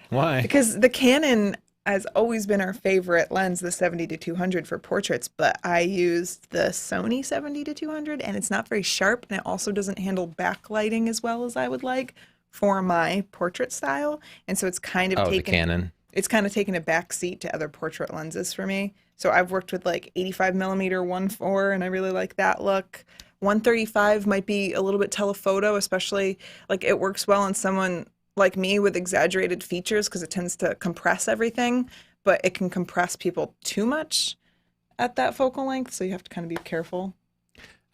Why? because the Canon has always been our favorite lens, the 70-200 for portraits, but I used the Sony 70-200 and it's not very sharp and it also doesn't handle backlighting as well as I would like for my portrait style. And so it's kind of Oh, the taken Canon. it's kind of taken a back seat to other portrait lenses for me. So I've worked with like 85 millimeter 1.4 and I really like that look. 135 might be a little bit telephoto, especially like it works well on someone like me with exaggerated features because it tends to compress everything, but it can compress people too much at that focal length. So you have to kind of be careful.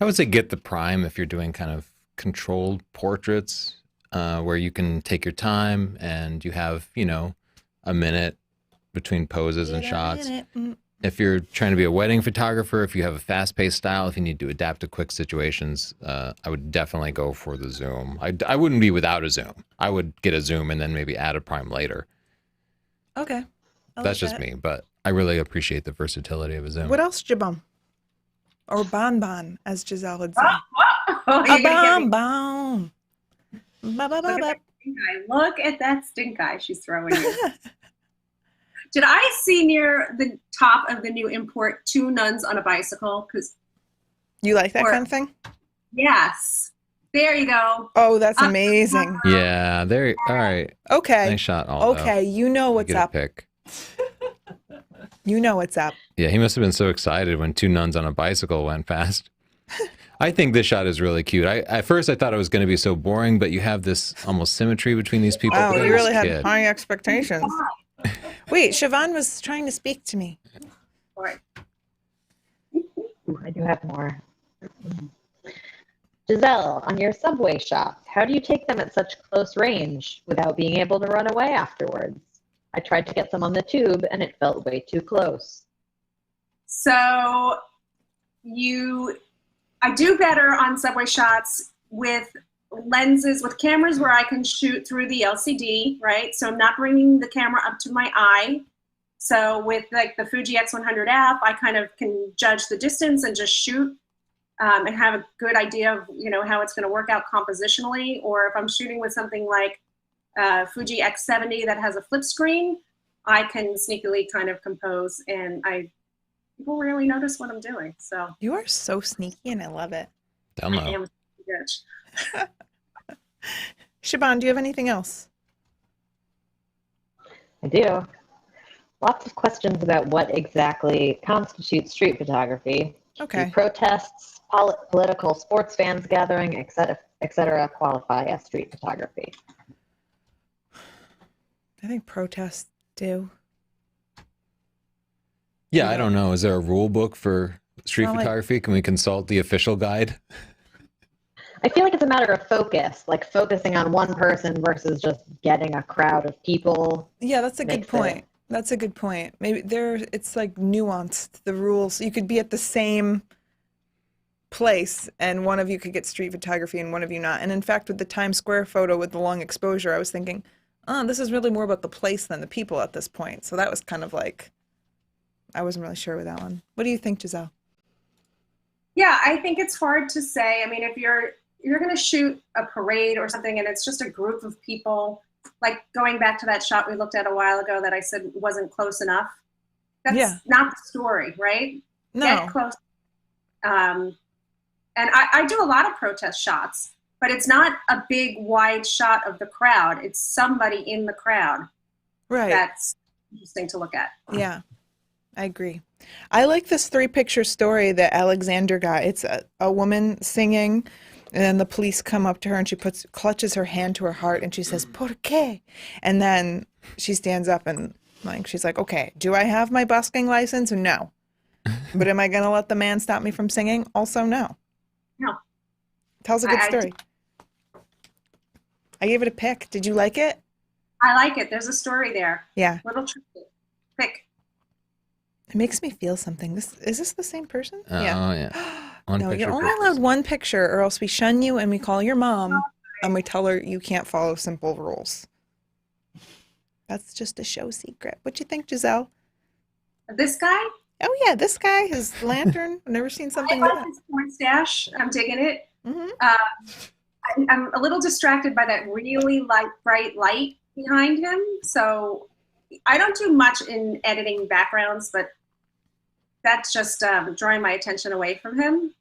I would say get the prime if you're doing kind of controlled portraits where you can take your time and you have, a minute between poses and shots. If you're trying to be a wedding photographer, if you have a fast-paced style, if you need to adapt to quick situations, I would definitely go for the zoom. I wouldn't be without a zoom. I would get a zoom and then maybe add a prime later. Okay. I That's like just that. me, but I really appreciate the versatility of a zoom. What else, Jabon? Or bonbon, as Giselle would say. Oh, A you're gonna get me. bonbon. Ba, ba, ba, Look at ba. that stink eye. Look at that stink eye she's throwing you. Did I see near the top of the new import 2 nuns on a bicycle? Because You like that kind of thing? yes, there you go. Oh, that's amazing. Yeah, there. All right. Okay. Nice shot, Aldo. Okay, you know You what's get a up. pick. You know what's up. Yeah, he must have been so excited when 2 nuns on a bicycle went past. I think this shot is really cute. At first I thought it was going to be so boring, but you have this almost symmetry between these people. Wow, Look at you really this had kid. high expectations. Wait, Siobhan was trying to speak to me. Right. Ooh, I do have more. Gisele, on your subway shots, how do you take them at such close range without being able to run away afterwards? I tried to get some on the tube and it felt way too close. So I do better on subway shots with lenses, with cameras where I can shoot through the LCD, right? So I'm not bringing the camera up to my eye. So with like the Fuji X100F, I kind of can judge the distance and just shoot and have a good idea of, how it's going to work out compositionally. Or if I'm shooting with something like Fuji X70 that has a flip screen, I can sneakily kind of compose, and people really notice what I'm doing. So You are so sneaky and I love it. Down low. I am a bitch. Siobhan, do you have anything else? I do. Lots of questions about what exactly constitutes street photography. Okay. Do protests, political sports fans gathering, etc. qualify as street photography? I think protests do. Yeah, I don't know. Is there a rule book for street Well, like- photography? Can we consult the official guide? I feel like it's a matter of focus, like focusing on one person versus just getting a crowd of people. Yeah, that's a good Makes point. it- That's a good point. Maybe it's like nuanced, the rules. You could be at the same place and one of you could get street photography and one of you not. And in fact, with the Times Square photo with the long exposure, I was thinking, oh, this is really more about the place than the people at this point. So that was kind of like, I wasn't really sure with that one. What do you think, Gisele? Yeah, I think it's hard to say. I mean, if you're going to shoot a parade or something and it's just a group of people, like going back to that shot we looked at a while ago that I said wasn't close enough, that's not the story, right? No. Get close. And I do a lot of protest shots, but it's not a big wide shot of the crowd. It's somebody in the crowd. Right. That's interesting to look at. Yeah, I agree. I like this 3-picture story that Alexander got. It's a woman singing, and then the police come up to her and she clutches her hand to her heart and she says, "Por qué?" And then she stands up and she's like, "Okay, do I have my busking license? No. But am I going to let the man stop me from singing? Also, no." No. Tells a good story. I gave it a pick. Did you like it? I like it. There's a story there. Yeah. Little tricky. Pick. It makes me feel something. Is this the same person? Oh, yeah. One No, picture you're only per allowed person. one picture or else we shun you and we call your mom and we tell her you can't follow simple rules. That's just a show secret. What you think, Gisele? This guy? Oh, yeah, this guy, his lantern. I've never seen I something like like that. his porn stash. I'm digging it. Mm-hmm. I'm a little distracted by that really bright light behind him. So I don't do much in editing backgrounds, but that's just drawing my attention away from him.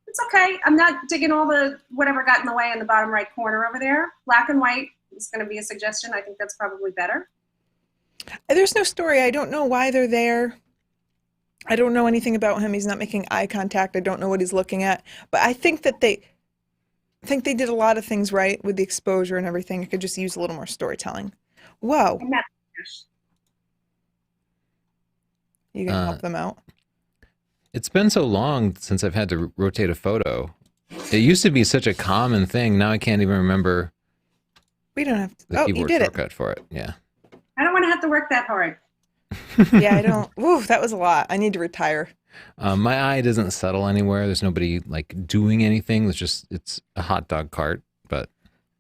It's okay. I'm not digging all the whatever got in the way in the bottom right corner over there. Black and white is going to be a suggestion. I think that's probably better. There's no story. I don't know why they're there. I don't know anything about him. He's not making eye contact. I don't know what he's looking at. But I think that they did a lot of things right with the exposure and everything. I could just use a little more storytelling. Whoa. And that, You gonna help them out? It's been so long since I've had to rotate a photo. It used to be such a common thing. Now I can't even remember We don't have to. the Oh, you keyboard did it. shortcut for it. Yeah. I don't want to have to work that hard. Yeah, I don't. Ooh, that was a lot. I need to retire. My eye doesn't settle anywhere. There's nobody like doing anything. It's a hot dog cart, but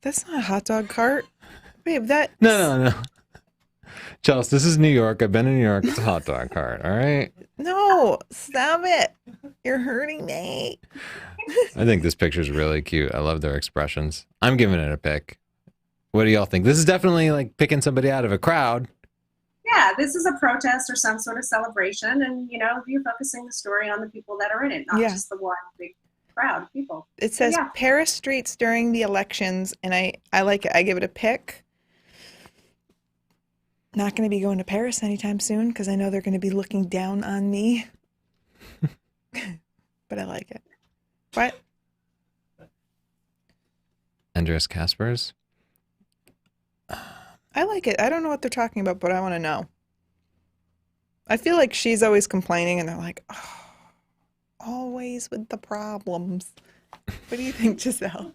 That's not a hot dog cart. Babe, that. no. Chelsea, this is New York. I've been in New York. It's a hot dog cart. All right. No, stop it. You're hurting me. I think this picture is really cute. I love their expressions. I'm giving it a pick. What do y'all think? This is definitely like picking somebody out of a crowd. Yeah, Yeah, this is a protest or some sort of celebration, and you're focusing the story on the people that are in it, not Yeah. just the one big crowd of people. It says Yeah. Paris streets during the elections, and I like it. I give it a pick. Not going to be going to Paris anytime soon because I know they're going to be looking down on me. But I like it. What? Andreas Kaspers. I like it. I don't know what they're talking about, but I want to know. I feel like she's always complaining, and they're like, oh, always with the problems. What do you think, Gisele?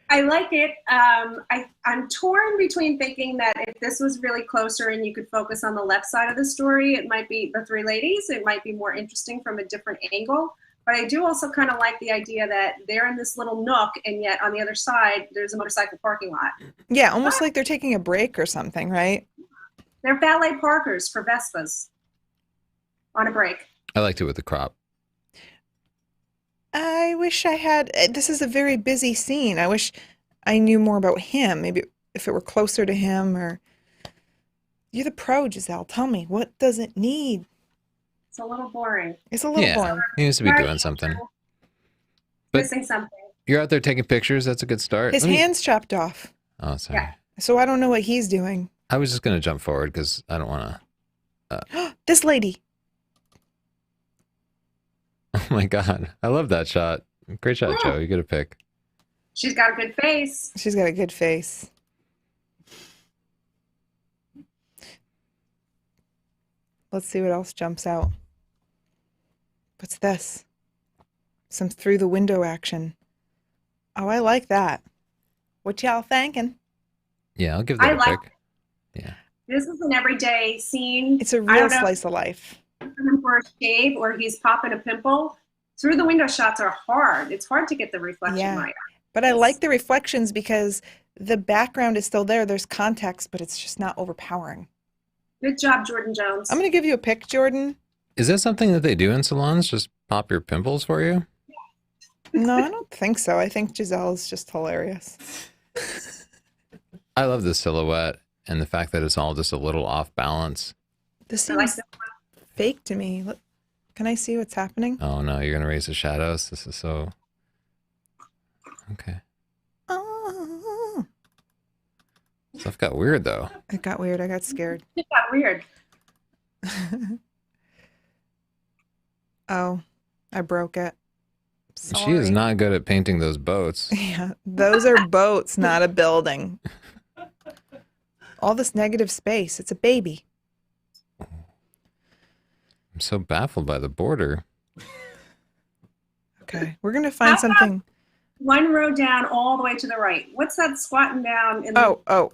I like it. I'm torn between thinking that if this was really closer and you could focus on the left side of the story, it might be the three ladies. It might be more interesting from a different angle. But I do also kind of like the idea that they're in this little nook, and yet on the other side, there's a motorcycle parking lot. Yeah, almost like they're taking a break or something, right? They're valet parkers for Vespas on a break. I liked it with the crop. I wish I had. This is a very busy scene. I wish I knew more about him. Maybe if it were closer to him, or you're the pro, Gisele. Tell me, what does it need? It's a little boring. It's a little Yeah, boring. he needs to be doing something. But Missing something. you're out there taking pictures. That's a good start. His hand's chopped off, Oh, sorry. Yeah. so I don't know what he's doing. I was just going to jump forward because I don't want to. This lady. Oh my God. I love that shot. Great shot, Joe. You get a pick. She's got a good face. She's got a good face. Let's see what else jumps out. What's this? Some through the window action. Oh, I like that. What y'all thinking? Yeah, I'll give that I a like pick. Yeah. This is an everyday scene. It's a I real don't know slice of life. if he's for a shave or he's popping a pimple. Through the window shots are hard. It's hard to get the reflection Yeah. right. But I like the reflections because the background is still there. There's context, but it's just not overpowering. Good job, Jordan Jones. I'm going to give you a pick, Jordan. Is that something that they do in salons? Just pop your pimples for you? No, I don't think so. I think Giselle's just hilarious. I love the silhouette and the fact that it's all just a little off balance. This I like seems that. fake to me. Look, can I see what's happening? Oh no, you're going to raise the shadows? This is so... Okay. Oh, Stuff got weird though. it got weird. I got scared. It got weird. Oh, I broke it. She is Sorry. not good at painting those boats. Yeah, those are boats, not a building. All this negative space. It's a baby. I'm so baffled by the border. Okay, we're gonna find How about- something. One row down, all the way to the right. What's that squatting down? In the, Oh,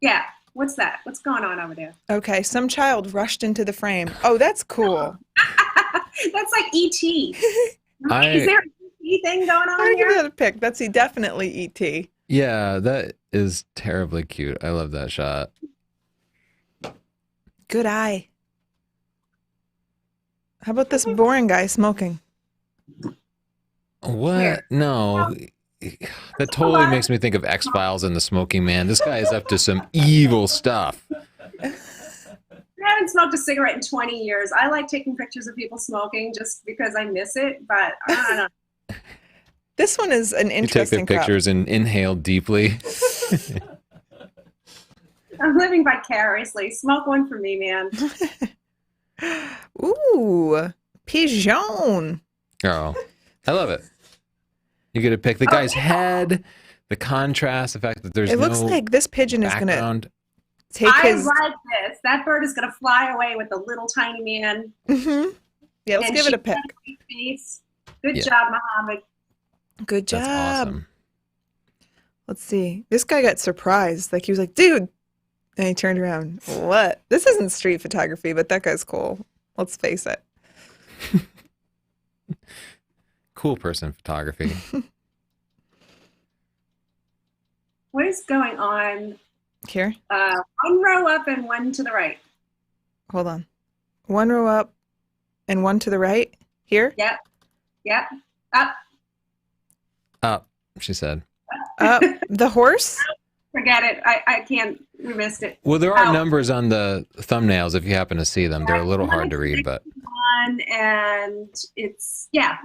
yeah. What's that? What's going on over there? okay. Some child rushed into the frame. Oh, that's cool. That's like E.T. I- Is there an E.T. thing going I'm on gonna give here? that a pick. That's definitely E.T. Yeah, that is terribly cute. I love that shot. Good eye. How about this boring guy smoking? What? Where? No. That totally makes me think of X-Files and the Smoking Man. This guy is up to some evil stuff. I haven't smoked a cigarette in 20 years. I like taking pictures of people smoking just because I miss it, but I don't know. This one is an You take the interesting cup. pictures and inhale deeply. I'm living vicariously. Smoke one for me, man. Ooh, pigeon. Oh, I love it. You get to pick the guy's head, the contrast, the fact that there's It looks no like this pigeon is gonna background. take I his. like this. That bird is going to fly away with the little tiny man. Mhm. Yeah, let's And give it a she's pick. got a big face. Good Yeah. job, Mohammed. Good job. That's awesome. Let's see. This guy got surprised. Like he was like, dude. And he turned around. What? This isn't street photography, but that guy's cool. Let's face it. Cool person photography. What is going on? Here, One row up and one to the right. hold on. One row up and one to the right. Here. Yep. Yep. Up. Up, she said. The horse. Forget it. I can't. We missed it. Well, there are Oh. numbers on the thumbnails if you happen to see them. They're a little hard to read, but One, and it's your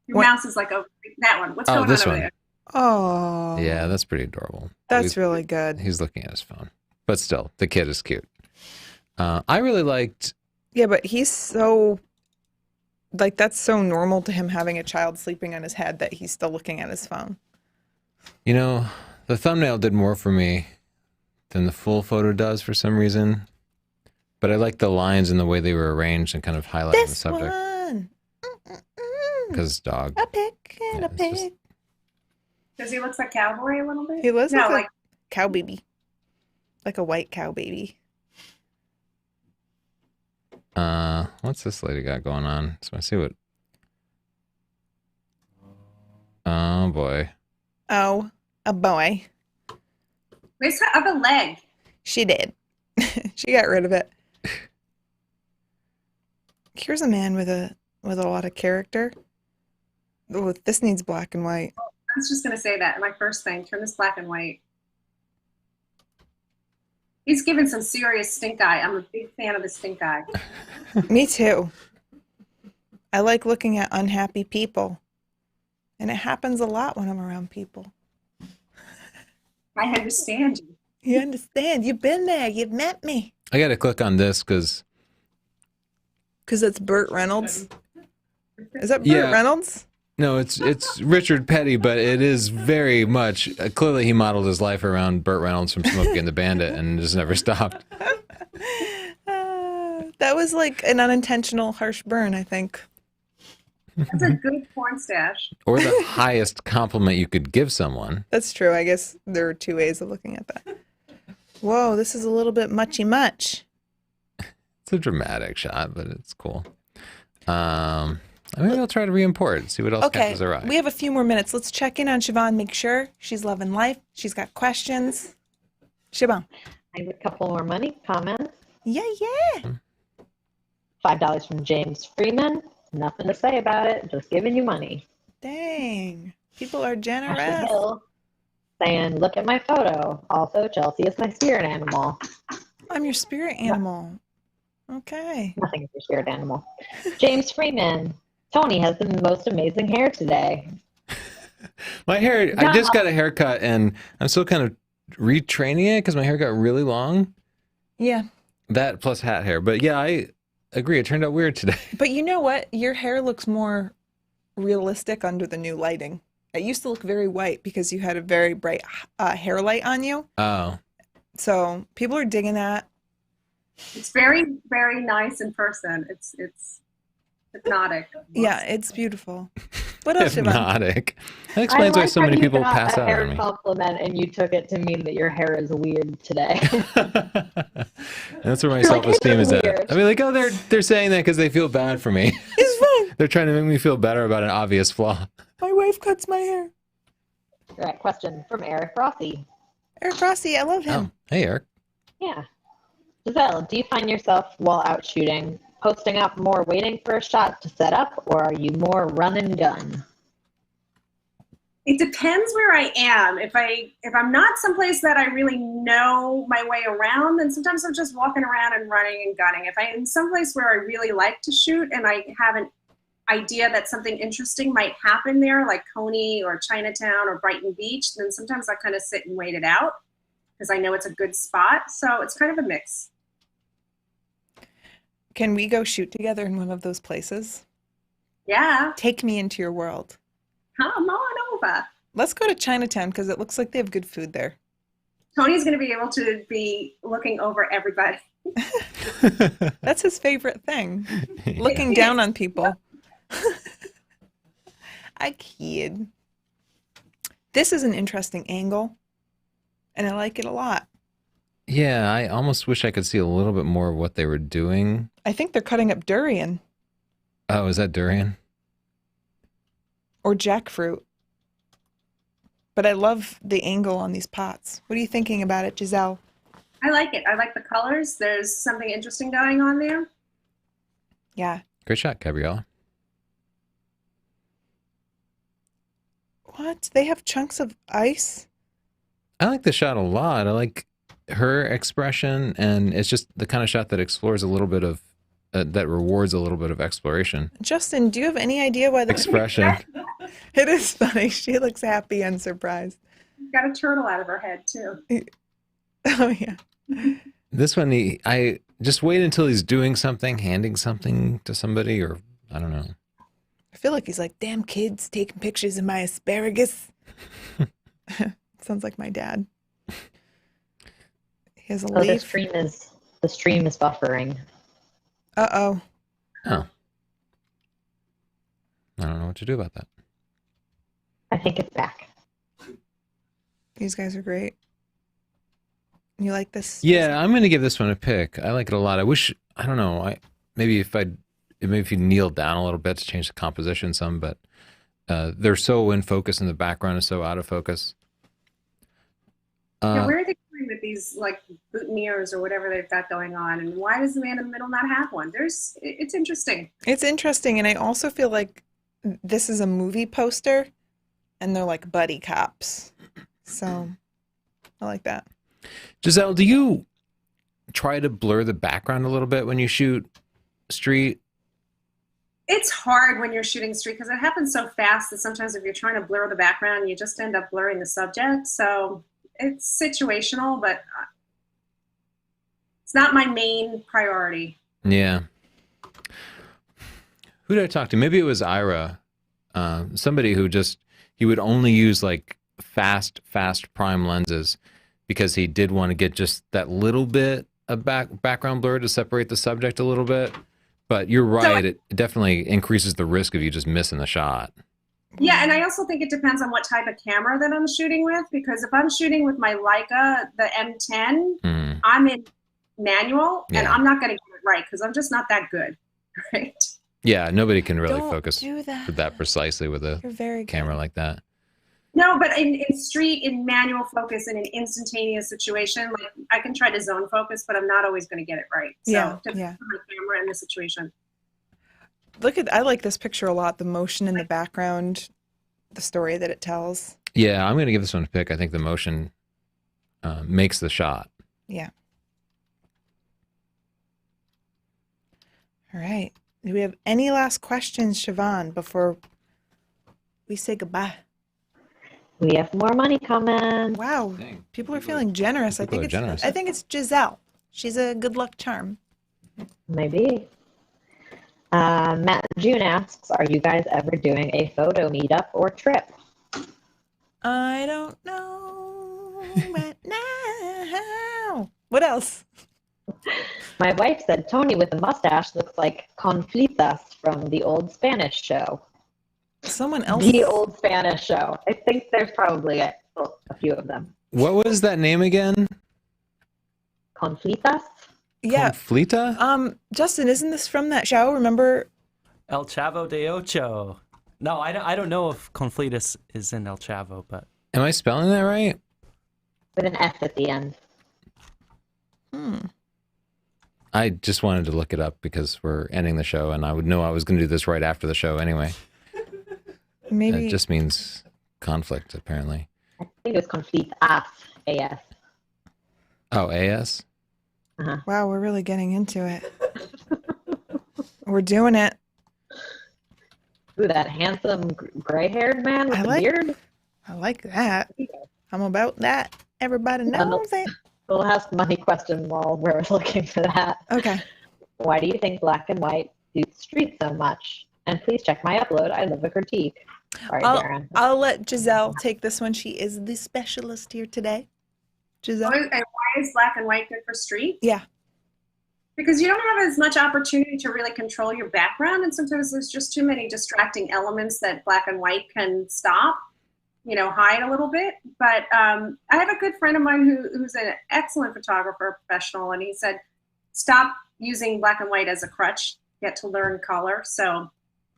What? mouse is like over that one. What's Oh, going this on over one. there? Oh. yeah, that's pretty adorable. That's really good. He's looking at his phone, but still, the kid is cute. I really liked. Yeah, but he's so, like, that's so normal to him having a child sleeping on his head that he's still looking at his phone. You know, the thumbnail did more for me than the full photo does for some reason. But I like the lines and the way they were arranged and kind of highlighting the This subject. one. Because it's dog. A pick and Yeah, a it's just- pig. Does he look like cowboy a little bit? He looks no, like a cow baby. Like a white cow baby. What's this lady got going on? So I see what. Oh boy. Oh, a boy. Where's her other leg? She did. She got rid of it. Here's a man with a lot of character. Oh, this needs black and white. I was just gonna say that. My first thing. Turn this black and white. He's given some serious stink eye. I'm a big fan of the stink eye. Me too. I like looking at unhappy people. And it happens a lot when I'm around people. I understand you. You understand. You've been there. You've met me. I got to click on this because. Because it's Burt Reynolds. Is that Burt Yeah. Reynolds? No, it's Richard Petty, but it is very much clearly he modeled his life around Burt Reynolds from Smokey and the Bandit and just never stopped. That was like an unintentional harsh burn, I think. That's a good porn stash. Or the highest compliment you could give someone. That's true. I guess there are two ways of looking at that. Whoa, this is a little bit muchy much. It's a dramatic shot, but it's cool. Maybe I'll try to re-import, see what else Okay, catches our eye. we have a few more minutes. Let's check in on Siobhan, make sure she's loving life. She's got questions. Siobhan. I have a couple more money comments. Yeah. $5 from James Freeman. Nothing to say about it. Just giving you money. Dang. People are Ashley generous. Hill saying, look at my photo. Also, Chelsea is my spirit animal. I'm your spirit animal. Okay. Nothing is your spirit animal. James Freeman. Tony has the most amazing hair today. My hair, I No. just got a haircut and I'm still kind of retraining it because my hair got really long. Yeah. That plus hat hair. But yeah, I agree. It turned out weird today. But you know what? Your hair looks more realistic under the new lighting. It used to look very white because you had a very bright hair light on you. Oh. So people are digging that. It's very, very nice in person. It's hypnotic. Yeah, it's beautiful. What else, Siobhan? Hypnotic. That explains why so many people pass a out hair on me. compliment and you took it to mean that your hair is weird today. That's where my You're like, self-esteem is "It's at. weird." I mean, like, oh, they're saying that because they feel bad for me. It's fine. They're trying to make me feel better about an obvious flaw. My wife cuts my hair. All right, question from Eric Rossi. Eric Rossi, I love Oh, him. hey, Eric. Yeah. Gisele, do you find yourself while out shooting posting up more waiting for a shot to set up, or are you more run and gun? It depends where I am. If I'm not someplace that I really know my way around, then sometimes I'm just walking around and running and gunning. If I'm in someplace where I really like to shoot and I have an idea that something interesting might happen there, like Coney or Chinatown or Brighton Beach, then sometimes I kind of sit and wait it out because I know it's a good spot. So it's kind of a mix. Can we go shoot together in one of those places? Yeah, Take me into your world. come on over. Let's go to Chinatown because it looks like they have good food there. Tony's going to be able to be looking over everybody. That's his favorite thing. Looking down on people. I kid. This is an interesting angle, and I like it a lot. Yeah, I almost wish I could see a little bit more of what they were doing. I think they're cutting up durian Oh, is that durian? or jackfruit. But I love the angle on these pots. What are you thinking about it, Gisele? I like it. I like the colors. There's something interesting going on there. Yeah. Great shot, Gabriella. What? They have chunks of ice? I like the shot a lot. I like her expression, and it's just the kind of shot that explores a little bit of, that rewards a little bit of exploration. Justin, do you have any idea why the Expression. It is funny. She looks happy and surprised. Got a turtle out of her head too. Oh yeah. This one, I just wait until he's doing something, handing something to somebody, or I don't know. I feel like he's like, damn kids taking pictures of my asparagus. Sounds like my dad. He has a Oh, leaf. the stream is buffering. Uh-oh. Oh. I don't know what to do about that. I think it's back. These guys are great. You like this? Yeah, I'm going to give this one a pick. I like it a lot. I wish, I don't know, maybe if you kneel down a little bit to change the composition some, but they're so in focus and the background is so out of focus. Yeah, where are they going with these like boutonnieres or whatever they've got going on, and why does the man in the middle not have one? It's interesting. It's interesting, and I also feel like this is a movie poster, and they're like buddy cops. So I like that. Gisele, do you try to blur the background a little bit when you shoot street? It's hard when you're shooting street because it happens so fast that sometimes if you're trying to blur the background, you just end up blurring the subject. So it's situational, but it's not my main priority. Yeah. Who did I talk to? Maybe it was Ira. Somebody who he would only use like fast prime lenses because he did want to get just that little bit of background blur to separate the subject a little bit. But you're right, it definitely increases the risk of you just missing the shot. Yeah, and I also think it depends on what type of camera that I'm shooting with, because if I'm shooting with my Leica, the M10, I'm in manual, and I'm not going to get it right because I'm just not that good, right? Yeah, nobody can really Don't focus do that. that precisely with a You're very camera like that. No, but in street, in manual focus, in an instantaneous situation, like I can try to zone focus, but I'm not always going to get it right. So Yeah, depends yeah. on my camera and the situation. I like this picture a lot. The motion in the background, the story that it tells. Yeah, I'm going to give this one a pick. I think the motion makes the shot. Yeah. All right. Do we have any last questions, Siobhan, before we say goodbye? We have more money coming. Wow. Dang. People are feeling generous. People are generous. I think it's Gisele. She's a good luck charm. Maybe. Matt June asks, are you guys ever doing a photo meetup or trip? I don't know right now. What else? My wife said Tony with a mustache looks like Conflitas from the old Spanish show. Someone else. The old Spanish show. I think there's probably a few of them. What was that name again? Conflitas? Yeah. Flita? Justin, isn't this from that show? Remember? El Chavo de Ocho. No, I don't know if Conflitas is in El Chavo, but Am I spelling that right? With an F at the end. I just wanted to look it up because we're ending the show, and I would know I was going to do this right after the show anyway. Maybe. It just means conflict, apparently. I think it was Conflitas, A-S. Oh, AS? Wow, we're really getting into it. We're doing it. Ooh, that handsome gray-haired man with the beard. I like that. I'm about that. Everybody knows it. We'll ask money question while we're looking for that. Okay. Why do you think black and white suits street so much? And please check my upload. I love a critique. Sorry, Darren. I'll let Gisele take this one. She is the specialist here today. Gisele? And why is black and white good for street? Yeah. Because you don't have as much opportunity to really control your background, and sometimes there's just too many distracting elements that black and white can stop, hide a little bit. But I have a good friend of mine who's an excellent photographer, professional, and he said, stop using black and white as a crutch, get to learn color. So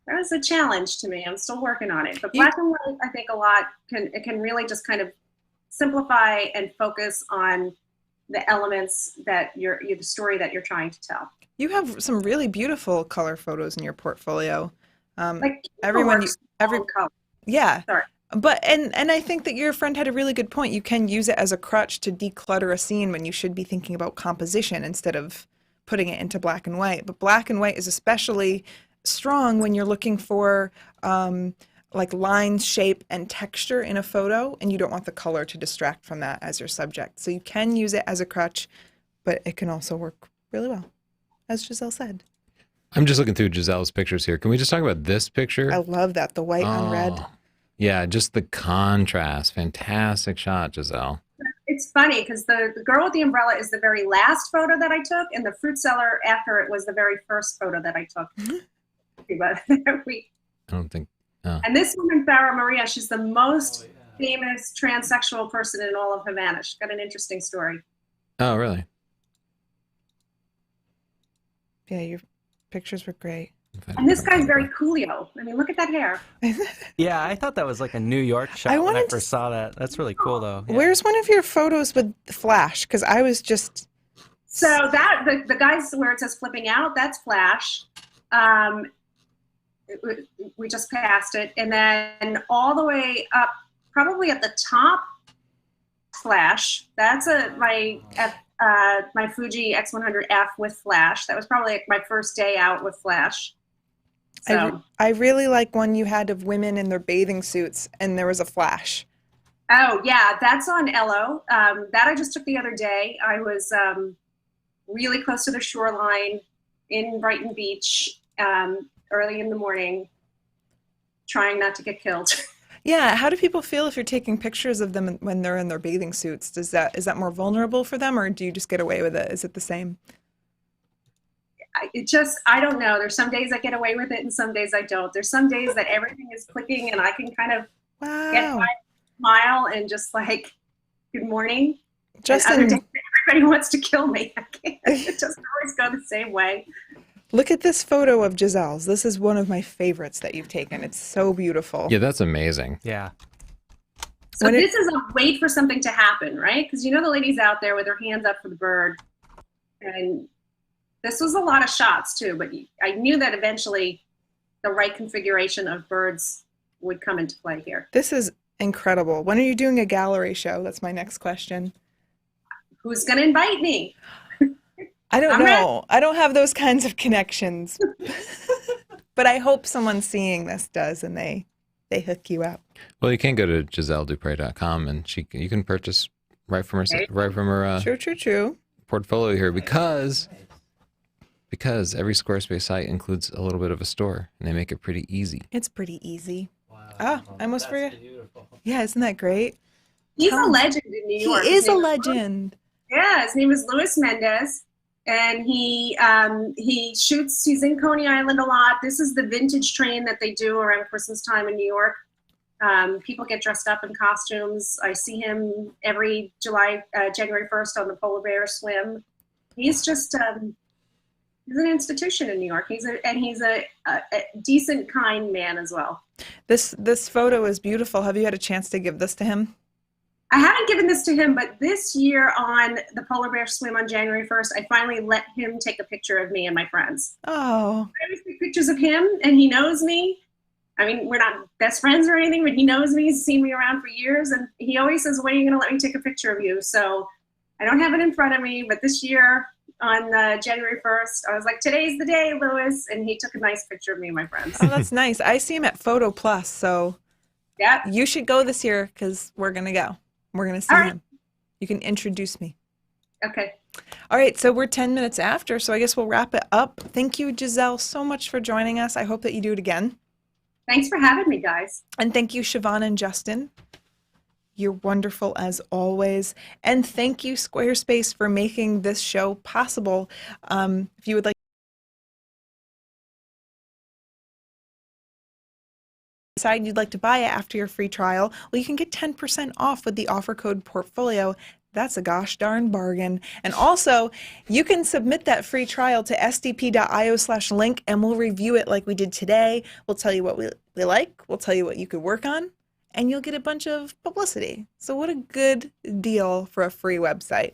that was a challenge to me. I'm still working on it. But black and white, I think a lot can really just kind of simplify and focus on the elements that the story that you're trying to tell. You have some really beautiful color photos in your portfolio. Like everyone, color. yeah. Sorry. But and I think that your friend had a really good point. You can use it as a crutch to declutter a scene when you should be thinking about composition instead of putting it into black and white. But black and white is especially strong when you're looking for like lines, shape, and texture in a photo, and you don't want the color to distract from that as your subject. So you can use it as a crutch, but it can also work really well, as Gisele said. I'm just looking through Gisele's pictures here. Can we just talk about this picture? I love that, the white on red. Oh, yeah, just the contrast. Fantastic shot, Gisele. It's funny because the girl with the umbrella is the very last photo that I took, and the fruit seller after it was the very first photo that I took. But I don't think. Oh. And this woman, Farah Maria, she's the most famous transsexual person in all of Havana. She's got an interesting story. Oh, really? Yeah, your pictures were great. And this guy's very coolio. I mean, look at that hair. Yeah, I thought that was like a New York shot when I first saw that. That's really cool, though. Yeah. Where's one of your photos with Flash? Because I was just... So that, the guys where it says flipping out, that's Flash. We just passed it. And then all the way up, probably at the top, Flash. That's my Fuji X100F with Flash. That was probably like my first day out with Flash. So. I really like one you had of women in their bathing suits, and there was a flash. Oh, yeah, that's on Ello. That I just took the other day. I was really close to the shoreline in Brighton Beach early in the morning, trying not to get killed. Yeah, how do people feel if you're taking pictures of them when they're in their bathing suits? Is that more vulnerable for them, or do you just get away with it? Is it the same? I don't know. There's some days I get away with it and some days I don't. There's some days that everything is clicking and I can kind of get my smile and just like, good morning. Justin, and other days, everybody wants to kill me. I can't. It doesn't always go the same way. Look at this photo of Gisele's. This is one of my favorites that you've taken. It's so beautiful. Yeah, that's amazing. Yeah. So this is a wait for something to happen, right? Because you know the lady's out there with her hands up for the bird. And this was a lot of shots too, but I knew that eventually the right configuration of birds would come into play here. This is incredible. When are you doing a gallery show? That's my next question. Who's going to invite me? I don't know. I don't have those kinds of connections. But I hope someone seeing this does, and they hook you up. Well, you can go to GiseleDuprez.com and you can purchase right from her True. portfolio here because every Squarespace site includes a little bit of a store, and they make it pretty easy. It's pretty easy. Wow. I almost forgot. Yeah, isn't that great? He's a legend in New York. He is a legend. Yeah, his name is Luis Mendez, and he's in Coney Island a lot. This is the vintage train that they do around Christmas time in New York. People get dressed up in costumes. I see him every January 1st on the Polar Bear Swim. He's just he's an institution in New York. He's a decent, kind man as well. This photo is beautiful. Have you had a chance to give this to him? I haven't given this to him, but this year on the Polar Bear Swim on January 1st, I finally let him take a picture of me and my friends. Oh. I always take pictures of him, and he knows me. I mean, we're not best friends or anything, but he knows me. He's seen me around for years, and he always says, when are you going to let me take a picture of you? So I don't have it in front of me, but this year on January 1st, I was like, today's the day, Louis, and he took a nice picture of me and my friends. Oh, that's nice. I see him at Photo Plus, so yeah, you should go this year because we're going to go. We're going to see him. You can introduce me. Okay. All right, so we're 10 minutes after, so I guess we'll wrap it up. Thank you, Gisele, so much for joining us. I hope that you do it again. Thanks for having me, guys. And thank you, Siobhan and Justin. You're wonderful as always. And thank you, Squarespace, for making this show possible. If you would like decide you'd like to buy it after your free trial, well, you can get 10% off with the offer code portfolio. That's a gosh darn bargain. And also, you can submit that free trial to sdp.io/link, and we'll review it like we did today. We'll tell you what we like. We'll tell you what you could work on, and you'll get a bunch of publicity. So what a good deal for a free website.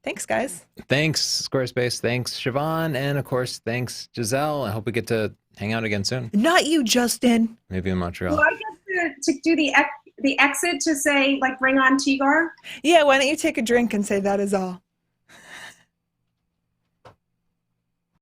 Thanks, guys. Thanks, Squarespace. Thanks, Siobhan. And, of course, thanks, Gisele. I hope we get to hang out again soon. Not you, Justin. Maybe in Montreal. Well, I get to do the the exit to say like bring on Tigar? Yeah, why don't you take a drink and say that is all?